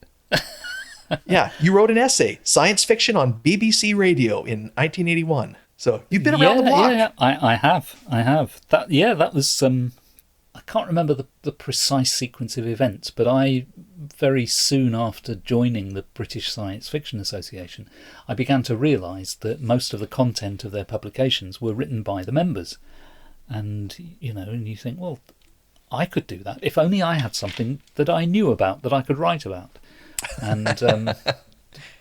Yeah, you wrote an essay, Science Fiction on BBC Radio in 1981. So you've been around the block. Yeah, I have. That was, I can't remember the precise sequence of events, but I, very soon after joining the British Science Fiction Association, I began to realise that most of the content of their publications were written by the members. And, and you think, well, I could do that. If only I had something that I knew about, that I could write about. And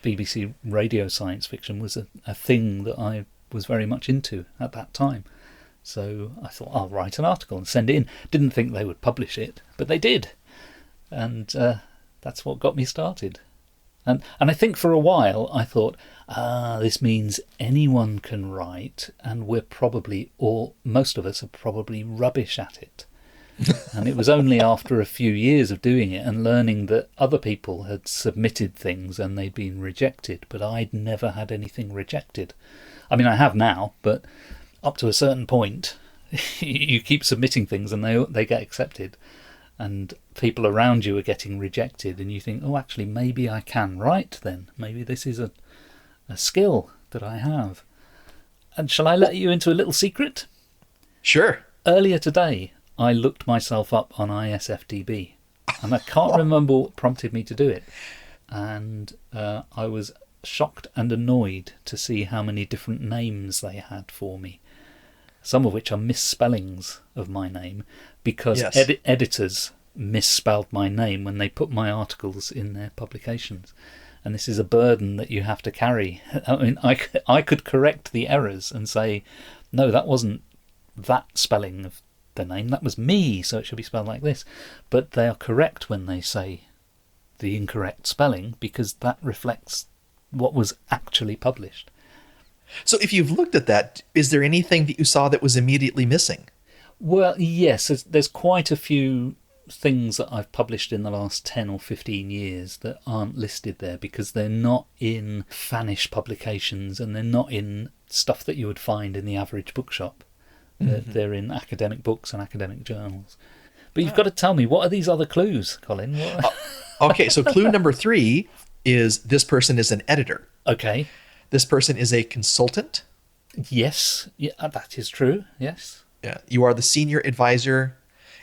BBC radio science fiction was a thing that I was very much into at that time. So I thought, I'll write an article and send it in. Didn't think they would publish it, but they did. And that's what got me started. And I think for a while I thought, this means anyone can write, and we're probably, or most of us are probably rubbish at it. And it was only after a few years of doing it and learning that other people had submitted things and they'd been rejected, but I'd never had anything rejected. I mean, I have now, but up to a certain point, you keep submitting things and they get accepted, and people around you are getting rejected, and you think, oh, actually, maybe I can write then. Maybe this is a skill that I have. And shall I let you into a little secret? Sure. Earlier today, I looked myself up on ISFDB, and I can't remember what prompted me to do it. And I was shocked and annoyed to see how many different names they had for me, some of which are misspellings of my name, because editors misspelled my name when they put my articles in their publications. And this is a burden that you have to carry. I mean, I could correct the errors and say, no, that wasn't that spelling of the name, that was me, so it should be spelled like this. But they are correct when they say the incorrect spelling, because that reflects what was actually published. So if you've looked at that, is there anything that you saw that was immediately missing? Well, yes, there's quite a few things that I've published in the last 10 or 15 years that aren't listed there because they're not in fanish publications and they're not in stuff that you would find in the average bookshop. They're in academic books and academic journals. But you've got to tell me, what are these other clues, Colin? Okay, so clue number 3 is this person is an editor. Okay. This person is a consultant. Yes, yeah, that is true, yes. Yeah, you are the senior advisor.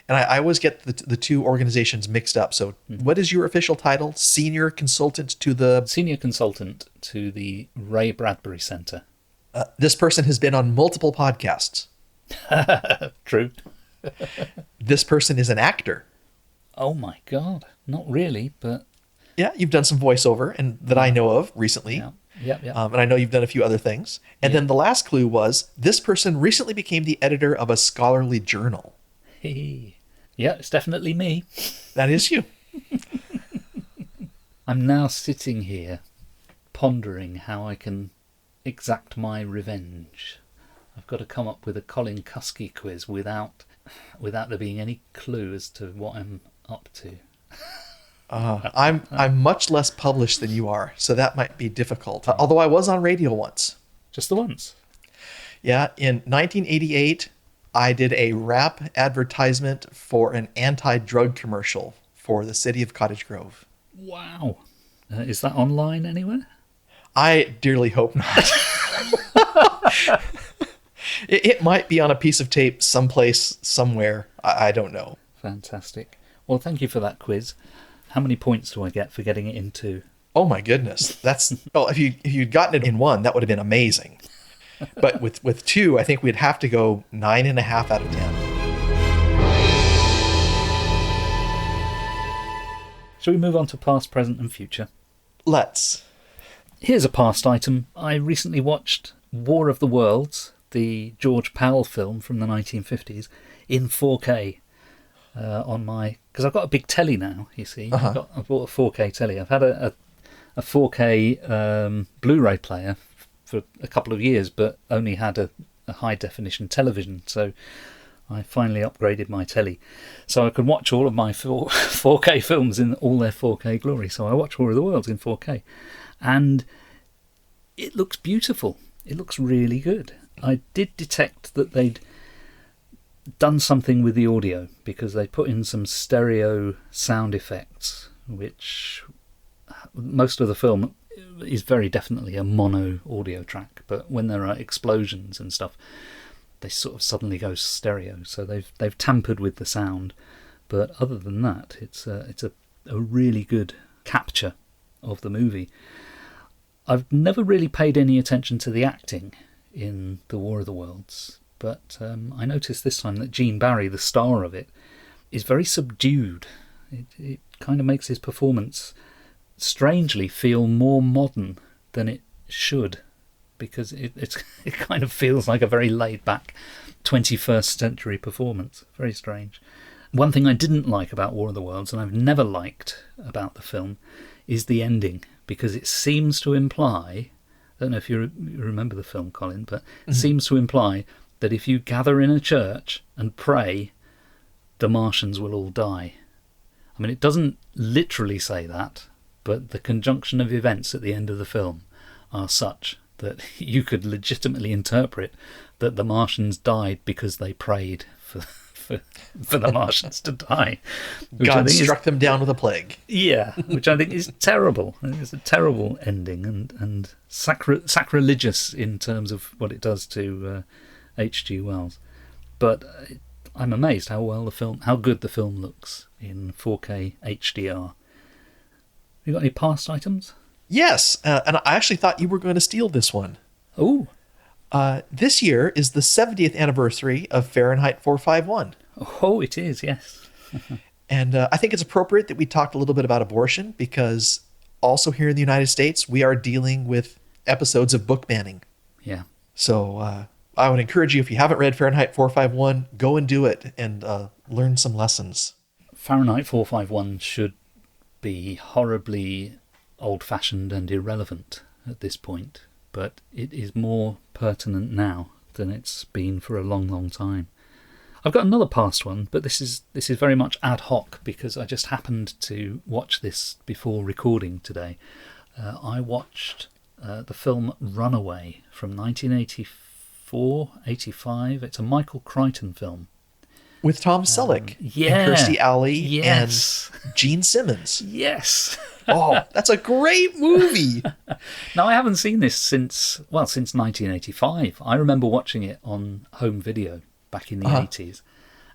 And I always get the two organizations mixed up. So what is your official title? Senior consultant to the... Senior consultant to the Ray Bradbury Center. This person has been on multiple podcasts. True. This person is an actor. Oh my God. Not really, but Yeah, you've done some voiceover and that I know of recently. Yeah. Yep. Yep. And I know you've done a few other things. And then the last clue was this person recently became the editor of a scholarly journal. Yeah, it's definitely me. That is you. I'm now sitting here pondering how I can exact my revenge. I've got to come up with a Colin Cusky quiz without there being any clue as to what I'm up to. I'm much less published than you are, so that might be difficult. Although I was on radio once. Just the once? Yeah, in 1988, I did a rap advertisement for an anti-drug commercial for the city of Cottage Grove. Wow. Is that online anywhere? I dearly hope not. It might be on a piece of tape someplace, somewhere. I don't know. Fantastic. Well, thank you for that quiz. How many points do I get for getting it in 2? Oh my goodness. That's if you'd gotten it in 1, that would have been amazing. But with 2, I think we'd have to go 9.5 out of 10. Shall we move on to past, present and future? Let's. Here's a past item. I recently watched War of the Worlds, the George Powell film from the 1950s, in 4K on my... Because I've got a big telly now, you see. Uh-huh. I've bought a 4K telly. I've had a 4K Blu-ray player for a couple of years, but only had a high-definition television, so I finally upgraded my telly. So I could watch all of my 4K films in all their 4K glory. So I watched War of the Worlds in 4K. And it looks beautiful. It looks really good. I did detect that they'd done something with the audio because they put in some stereo sound effects, which most of the film is very definitely a mono audio track, but when there are explosions and stuff, they sort of suddenly go stereo. So they've tampered with the sound, but other than that, it's a really good capture of the movie. I've never really paid any attention to the acting in The War of the Worlds, but I noticed this time that Gene Barry, the star of it, is very subdued. It kind of makes his performance strangely feel more modern than it should, because it kind of feels like a very laid-back 21st century performance. Very strange. One thing I didn't like about War of the Worlds, and I've never liked about the film, is the ending, because it seems to imply, I don't know if you remember the film, Colin, but it seems to imply that if you gather in a church and pray, the Martians will all die. I mean, it doesn't literally say that, but the conjunction of events at the end of the film are such that you could legitimately interpret that the Martians died because they prayed for the Martians to die. God struck them down with a plague. Yeah, which I think is terrible. It's a terrible ending and sacrilegious in terms of what it does to H.G. Wells. But I'm amazed how good the film looks in 4K HDR. You got any past items? Yes, and I actually thought you were going to steal this one. Oh. This year is the 70th anniversary of Fahrenheit 451. Oh, it is, yes. And I think it's appropriate that we talked a little bit about abortion, because also here in the United States, we are dealing with episodes of book banning. Yeah. So I would encourage you, if you haven't read Fahrenheit 451, go and do it and learn some lessons. Fahrenheit 451 should be horribly old-fashioned and irrelevant at this point, but it is more pertinent now than it's been for a long, long time. I've got another past one, but this is very much ad hoc because I just happened to watch this before recording today. I watched the film Runaway from 1984-85. It's a Michael Crichton film. With Tom Selleck, yeah, and Kirstie Alley, yes, and Gene Simmons. Yes. Oh, that's a great movie. Now, I haven't seen this since 1985. I remember watching it on home video back in the 80s,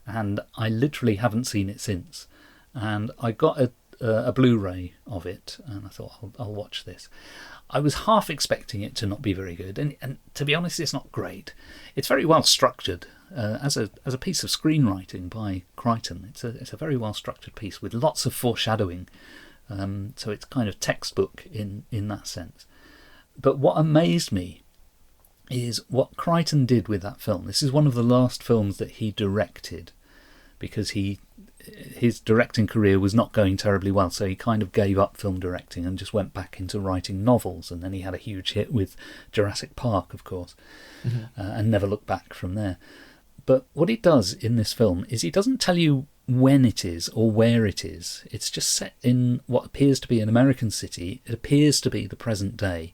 and I literally haven't seen it since. And I got a Blu-ray of it, and I thought, I'll watch this. I was half expecting it to not be very good, and to be honest, it's not great. It's very well structured. As a piece of screenwriting by Crichton, it's a very well structured piece with lots of foreshadowing So it's kind of textbook in that sense. But what amazed me is what Crichton did with that film. This is one of the last films that he directed, because his directing career was not going terribly well, so he kind of gave up film directing and just went back into writing novels. And then he had a huge hit with Jurassic Park, of course, and never looked back from there. But what he does in this film is he doesn't tell you when it is or where it is. It's just set in what appears to be an American city. It appears to be the present day,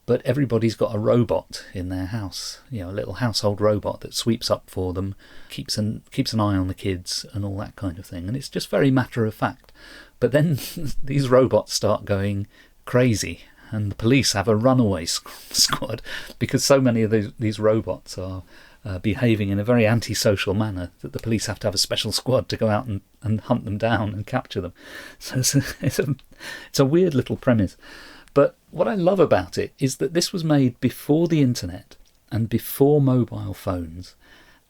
but everybody's got a robot in their house, a little household robot that sweeps up for them, keeps an eye on the kids and all that kind of thing. And it's just very matter of fact. But then these robots start going crazy, and the police have a runaway squad, because so many of these robots are behaving in a very antisocial manner that the police have to have a special squad to go out and hunt them down and capture them. So it's a weird little premise. But what I love about it is that this was made before the internet and before mobile phones,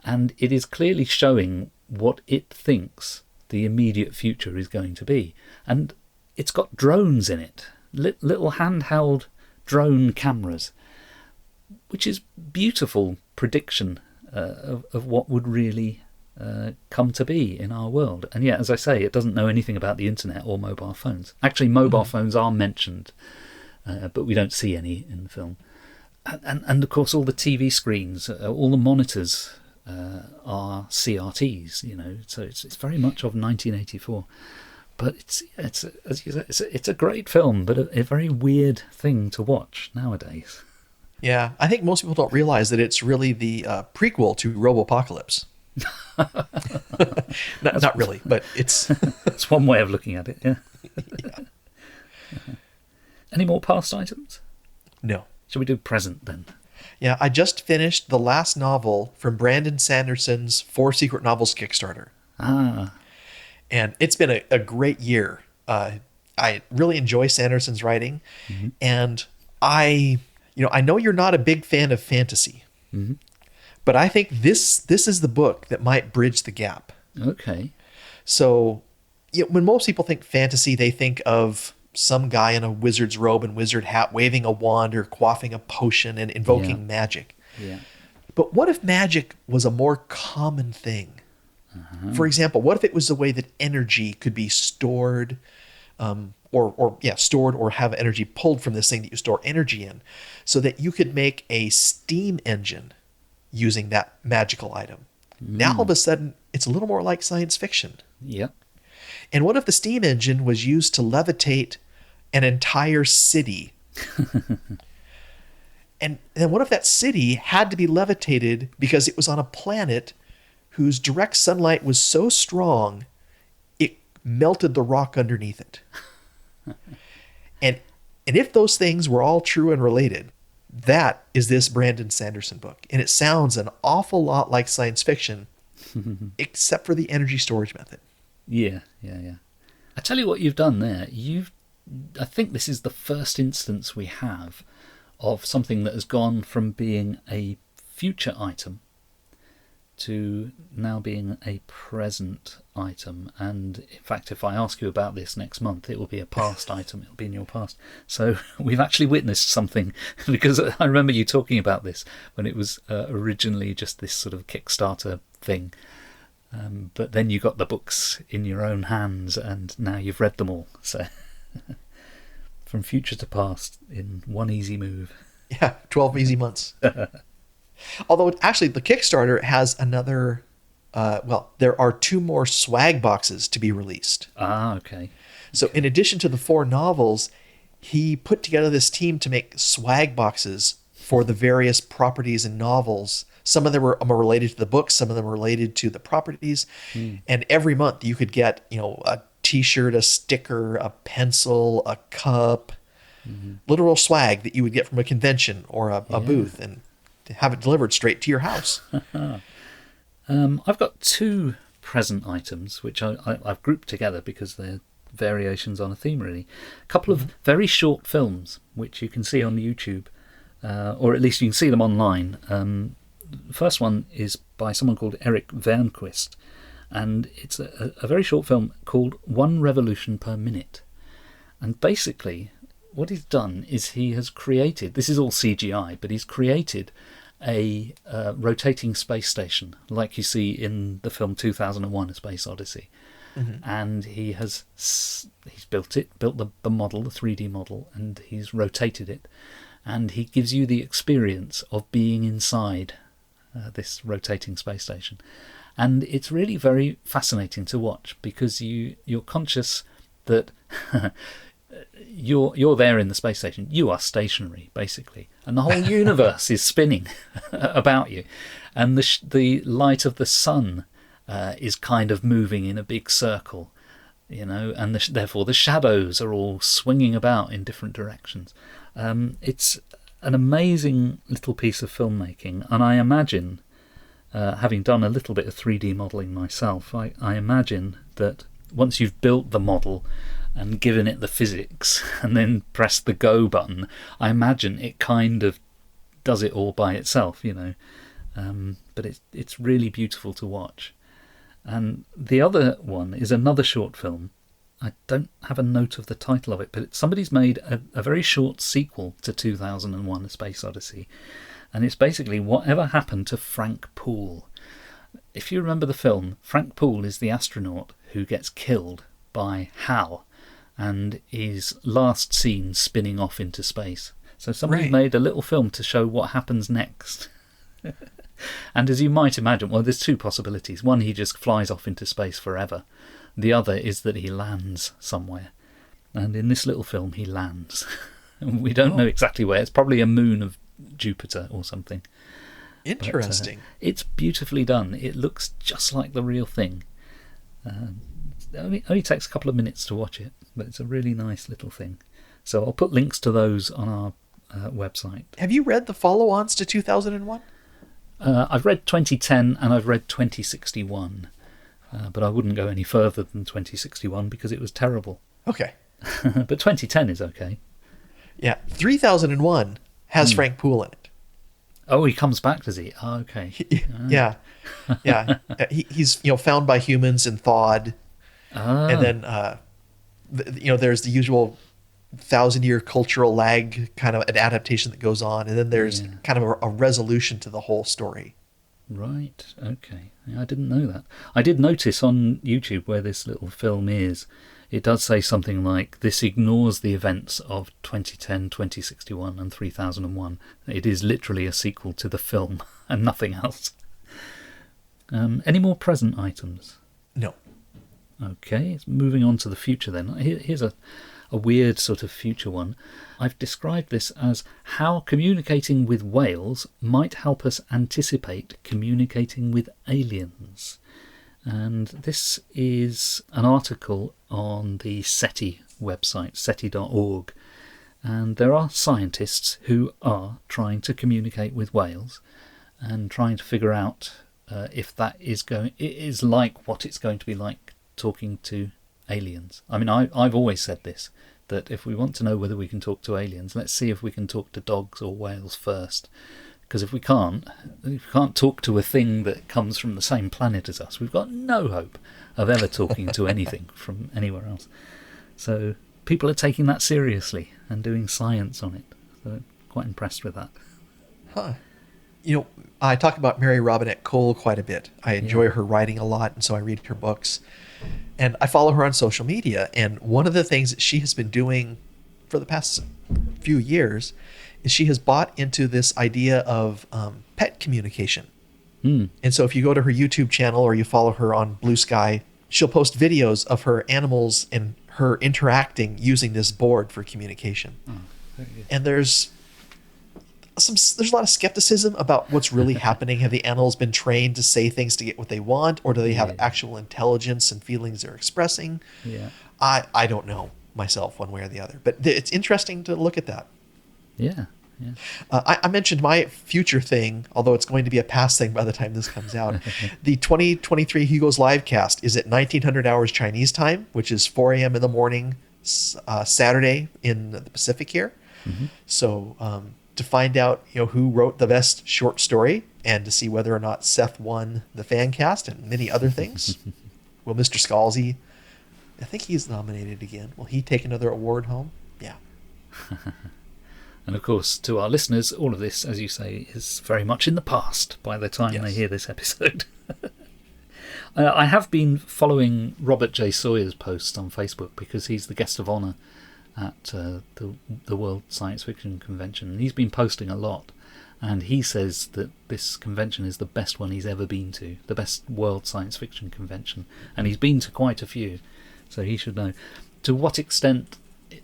and it is clearly showing what it thinks the immediate future is going to be. And it's got drones in it, little handheld drone cameras, which is beautiful prediction of what would really come to be in our world. And yet, as I say, it doesn't know anything about the internet or mobile phones. Actually, mobile phones are mentioned, but we don't see any in the film. And of course, all the TV screens, all the monitors are CRTs. So it's very much of 1984. But it's as you say, it's a great film, but a very weird thing to watch nowadays. Yeah, I think most people don't realize that it's really the prequel to Robopocalypse. not really, but it's... That's one way of looking at it, yeah. Any more past items? No. Shall we do present then? Yeah, I just finished the last novel from Brandon Sanderson's 4 Secret Novels Kickstarter. And it's been a great year. I really enjoy Sanderson's writing, and I know you're not a big fan of fantasy, but I think this is the book that might bridge the gap. Okay. So, when most people think fantasy, they think of some guy in a wizard's robe and wizard hat waving a wand or quaffing a potion and invoking magic. Yeah. But what if magic was a more common thing? For example, what if it was the way that energy could be stored, stored or have energy pulled from this thing that you store energy in, so that you could make a steam engine using that magical item? Now all of a sudden, it's a little more like science fiction. Yep. And what if the steam engine was used to levitate an entire city? And then what if that city had to be levitated because it was on a planet whose direct sunlight was so strong it melted the rock underneath it? And if those things were all true and related, that is this Brandon Sanderson book. And it sounds an awful lot like science fiction, except for the energy storage method. Yeah. I tell you what you've done there. I think this is the first instance we have of something that has gone from being a future item to now being a present item. And in fact, if I ask you about this next month, it will be a past item. It'll be in your past. So we've actually witnessed something, because I remember you talking about this when it was originally just this sort of Kickstarter thing. But then you got the books in your own hands, and now you've read them all. So from future to past in one easy move. Yeah, 12 easy months. Although actually the Kickstarter has another, there are 2 more swag boxes to be released. Okay. So in addition to the 4 novels, he put together this team to make swag boxes for the various properties and novels. Some of them are related to the books, some of them are related to the properties. And every month you could get, a t-shirt, a sticker, a pencil, a cup, literal swag that you would get from a convention or a booth, and to have it delivered straight to your house. I've got 2 present items, which I've grouped together because they're variations on a theme, really. A couple of very short films, which you can see on YouTube, or at least you can see them online. The first one is by someone called Eric Vernquist, and it's a very short film called 1 Revolution per Minute. And basically, what he's done is he has created, this is all CGI, but he's created a rotating space station like you see in the film 2001: A Space Odyssey. And he's built the model, the 3D model, and he's rotated it, and he gives you the experience of being inside this rotating space station. And it's really very fascinating to watch, because you're conscious that you're there in the space station. You are stationary, basically, and the whole universe is spinning about you, and the light of the sun is kind of moving in a big circle, and therefore the shadows are all swinging about in different directions. It's an amazing little piece of filmmaking, and I imagine, having done a little bit of 3D modelling myself, I imagine that once you've built the model and given it the physics and then pressed the go button, I imagine it kind of does it all by itself, but it's really beautiful to watch. And the other one is another short film. I don't have a note of the title of it, but somebody's made a very short sequel to 2001: A Space Odyssey, and it's basically whatever happened to Frank Poole. If you remember the film, Frank Poole is the astronaut who gets killed by HAL and is last seen spinning off into space. So somebody's made a little film to show what happens next. And as you might imagine, well, there's two possibilities. One, he just flies off into space forever. The other is that he lands somewhere. And in this little film, he lands. We don't know exactly where. It's probably a moon of Jupiter or something. Interesting. But, it's beautifully done. It looks just like the real thing. It only takes a couple of minutes to watch it, but it's a really nice little thing. So I'll put links to those on our website. Have you read the follow-ons to 2001? I've read 2010 and I've read 2061, but I wouldn't go any further than 2061 because it was terrible. Okay. But 2010 is okay. Yeah, 3001 has Frank Poole in it. Oh, he comes back, does he? Oh, okay. Yeah. He's found by humans and thawed, and then there's the usual 1,000-year cultural lag kind of an adaptation that goes on, and then there's kind of a resolution to the whole story. Right. Okay. I didn't know that. I did notice on YouTube where this little film is, it does say something like, this ignores the events of 2010, 2061 and 3001. It is literally a sequel to the film and nothing else. Any more present items? No. Okay, moving on to the future then. Here's a weird sort of future one. I've described this as how communicating with whales might help us anticipate communicating with aliens. And this is an article on the SETI website, SETI.org. And there are scientists who are trying to communicate with whales and trying to figure out if that is like what it's going to be like talking to aliens. I mean, I've always said this, that if we want to know whether we can talk to aliens, let's see if we can talk to dogs or whales first. Because if we can't talk to a thing that comes from the same planet as us, we've got no hope of ever talking to anything from anywhere else. So people are taking that seriously and doing science on it. So quite impressed with that. Huh. I talk about Mary Robinette Cole quite a bit. I enjoy her writing a lot, and so I read her books. And I follow her on social media, and one of the things that she has been doing for the past few years is she has bought into this idea of pet communication. And so if you go to her YouTube channel or you follow her on Blue Sky, she'll post videos of her animals and her interacting using this board for communication. And there's a lot of skepticism about what's really happening. Have the animals been trained to say things to get what they want, or do they have actual intelligence and feelings they're expressing? I don't know myself one way or the other, but it's interesting to look at that. I mentioned my future thing, although it's going to be a past thing by the time this comes out. The 2023 Hugo's Livecast is at 1900 hours Chinese time, which is 4 a.m. in the morning, Saturday in the Pacific here. So to find out who wrote the best short story and to see whether or not Seth won the fan cast and many other things. Will Mr. Scalzi I think he's nominated again. Will he take another award home? Yeah. And of course, to our listeners, all of this, as you say, is very much in the past by the time they hear this episode. I have been following Robert J. Sawyer's posts on Facebook because he's the guest of honour at the World Science Fiction Convention. And he's been posting a lot. And he says that this convention is the best one he's ever been to, the best World Science Fiction Convention. And he's been to quite a few, so he should know. To what extent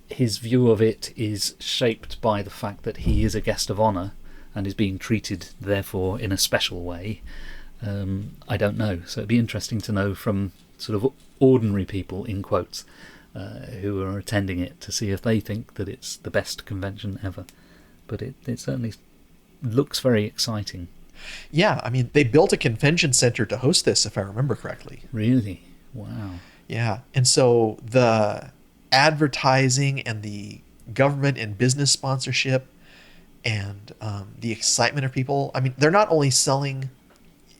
his view of it is shaped by the fact that he is a guest of honour and is being treated, therefore, in a special way, I don't know. So it'd be interesting to know from sort of ordinary people, in quotes, who are attending it, to see if they think that it's the best convention ever. But it certainly looks very exciting. Yeah, I mean, they built a convention center to host this, if I remember correctly. Really? Wow. Yeah, and so the advertising and the government and business sponsorship and the excitement of people. I mean, they're not only selling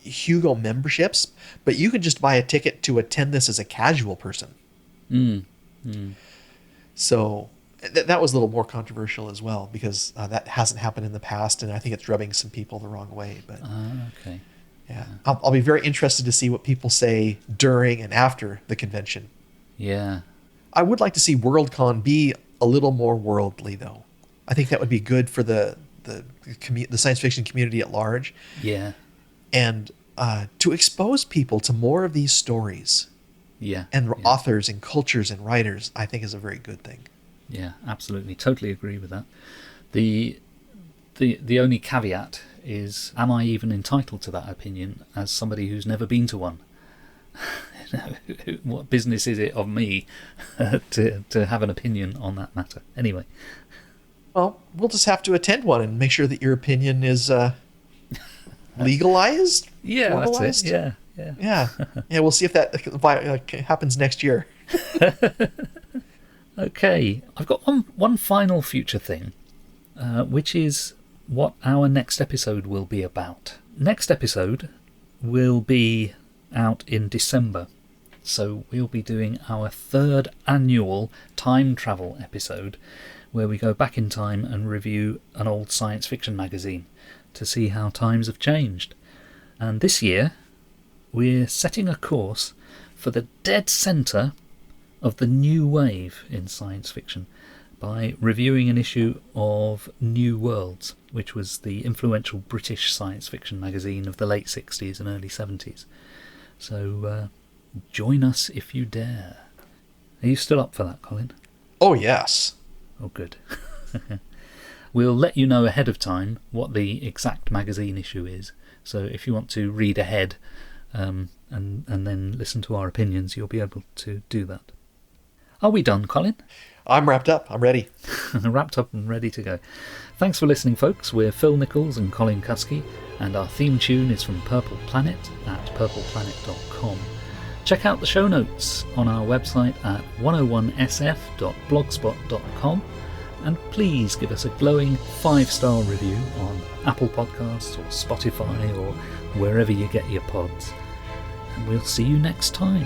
Hugo memberships, but you can just buy a ticket to attend this as a casual person. So that was a little more controversial as well, because that hasn't happened in the past, and I think it's rubbing some people the wrong way. But okay. Yeah, I'll be very interested to see what people say during and after the convention. Yeah. I would like to see Worldcon be a little more worldly, though. I think that would be good for the science fiction community at large. Yeah. And to expose people to more of these stories. Yeah. And authors and cultures and writers, I think is a very good thing. Yeah, absolutely. Totally agree with that. The only caveat is, am I even entitled to that opinion as somebody who's never been to one? What business is it of me to have an opinion on that matter? Anyway. Well, we'll just have to attend one and make sure that your opinion is legalized? Yeah, formalized? That's it. Yeah. Yeah, we'll see if that happens next year. Okay, I've got one final future thing, which is what our next episode will be about. Next episode will be out in December, so we'll be doing our 3rd annual time travel episode, where we go back in time and review an old science fiction magazine to see how times have changed. And this year, we're setting a course for the dead centre of the new wave in science fiction by reviewing an issue of New Worlds, which was the influential British science fiction magazine of the late 60s and early 70s. So join us if you dare. Are you still up for that, Colin? Oh, yes. Oh, good. We'll let you know ahead of time what the exact magazine issue is. So if you want to read ahead and then listen to our opinions, you'll be able to do that. Are we done, Colin? I'm wrapped up. I'm ready. Wrapped up and ready to go. Thanks for listening, folks. We're Phil Nichols and Colin Cuskey, and our theme tune is from Purple Planet at purpleplanet.com. Check out the show notes on our website at 101sf.blogspot.com, and please give us a glowing 5-star review on Apple Podcasts or Spotify or wherever you get your pods. And we'll see you next time.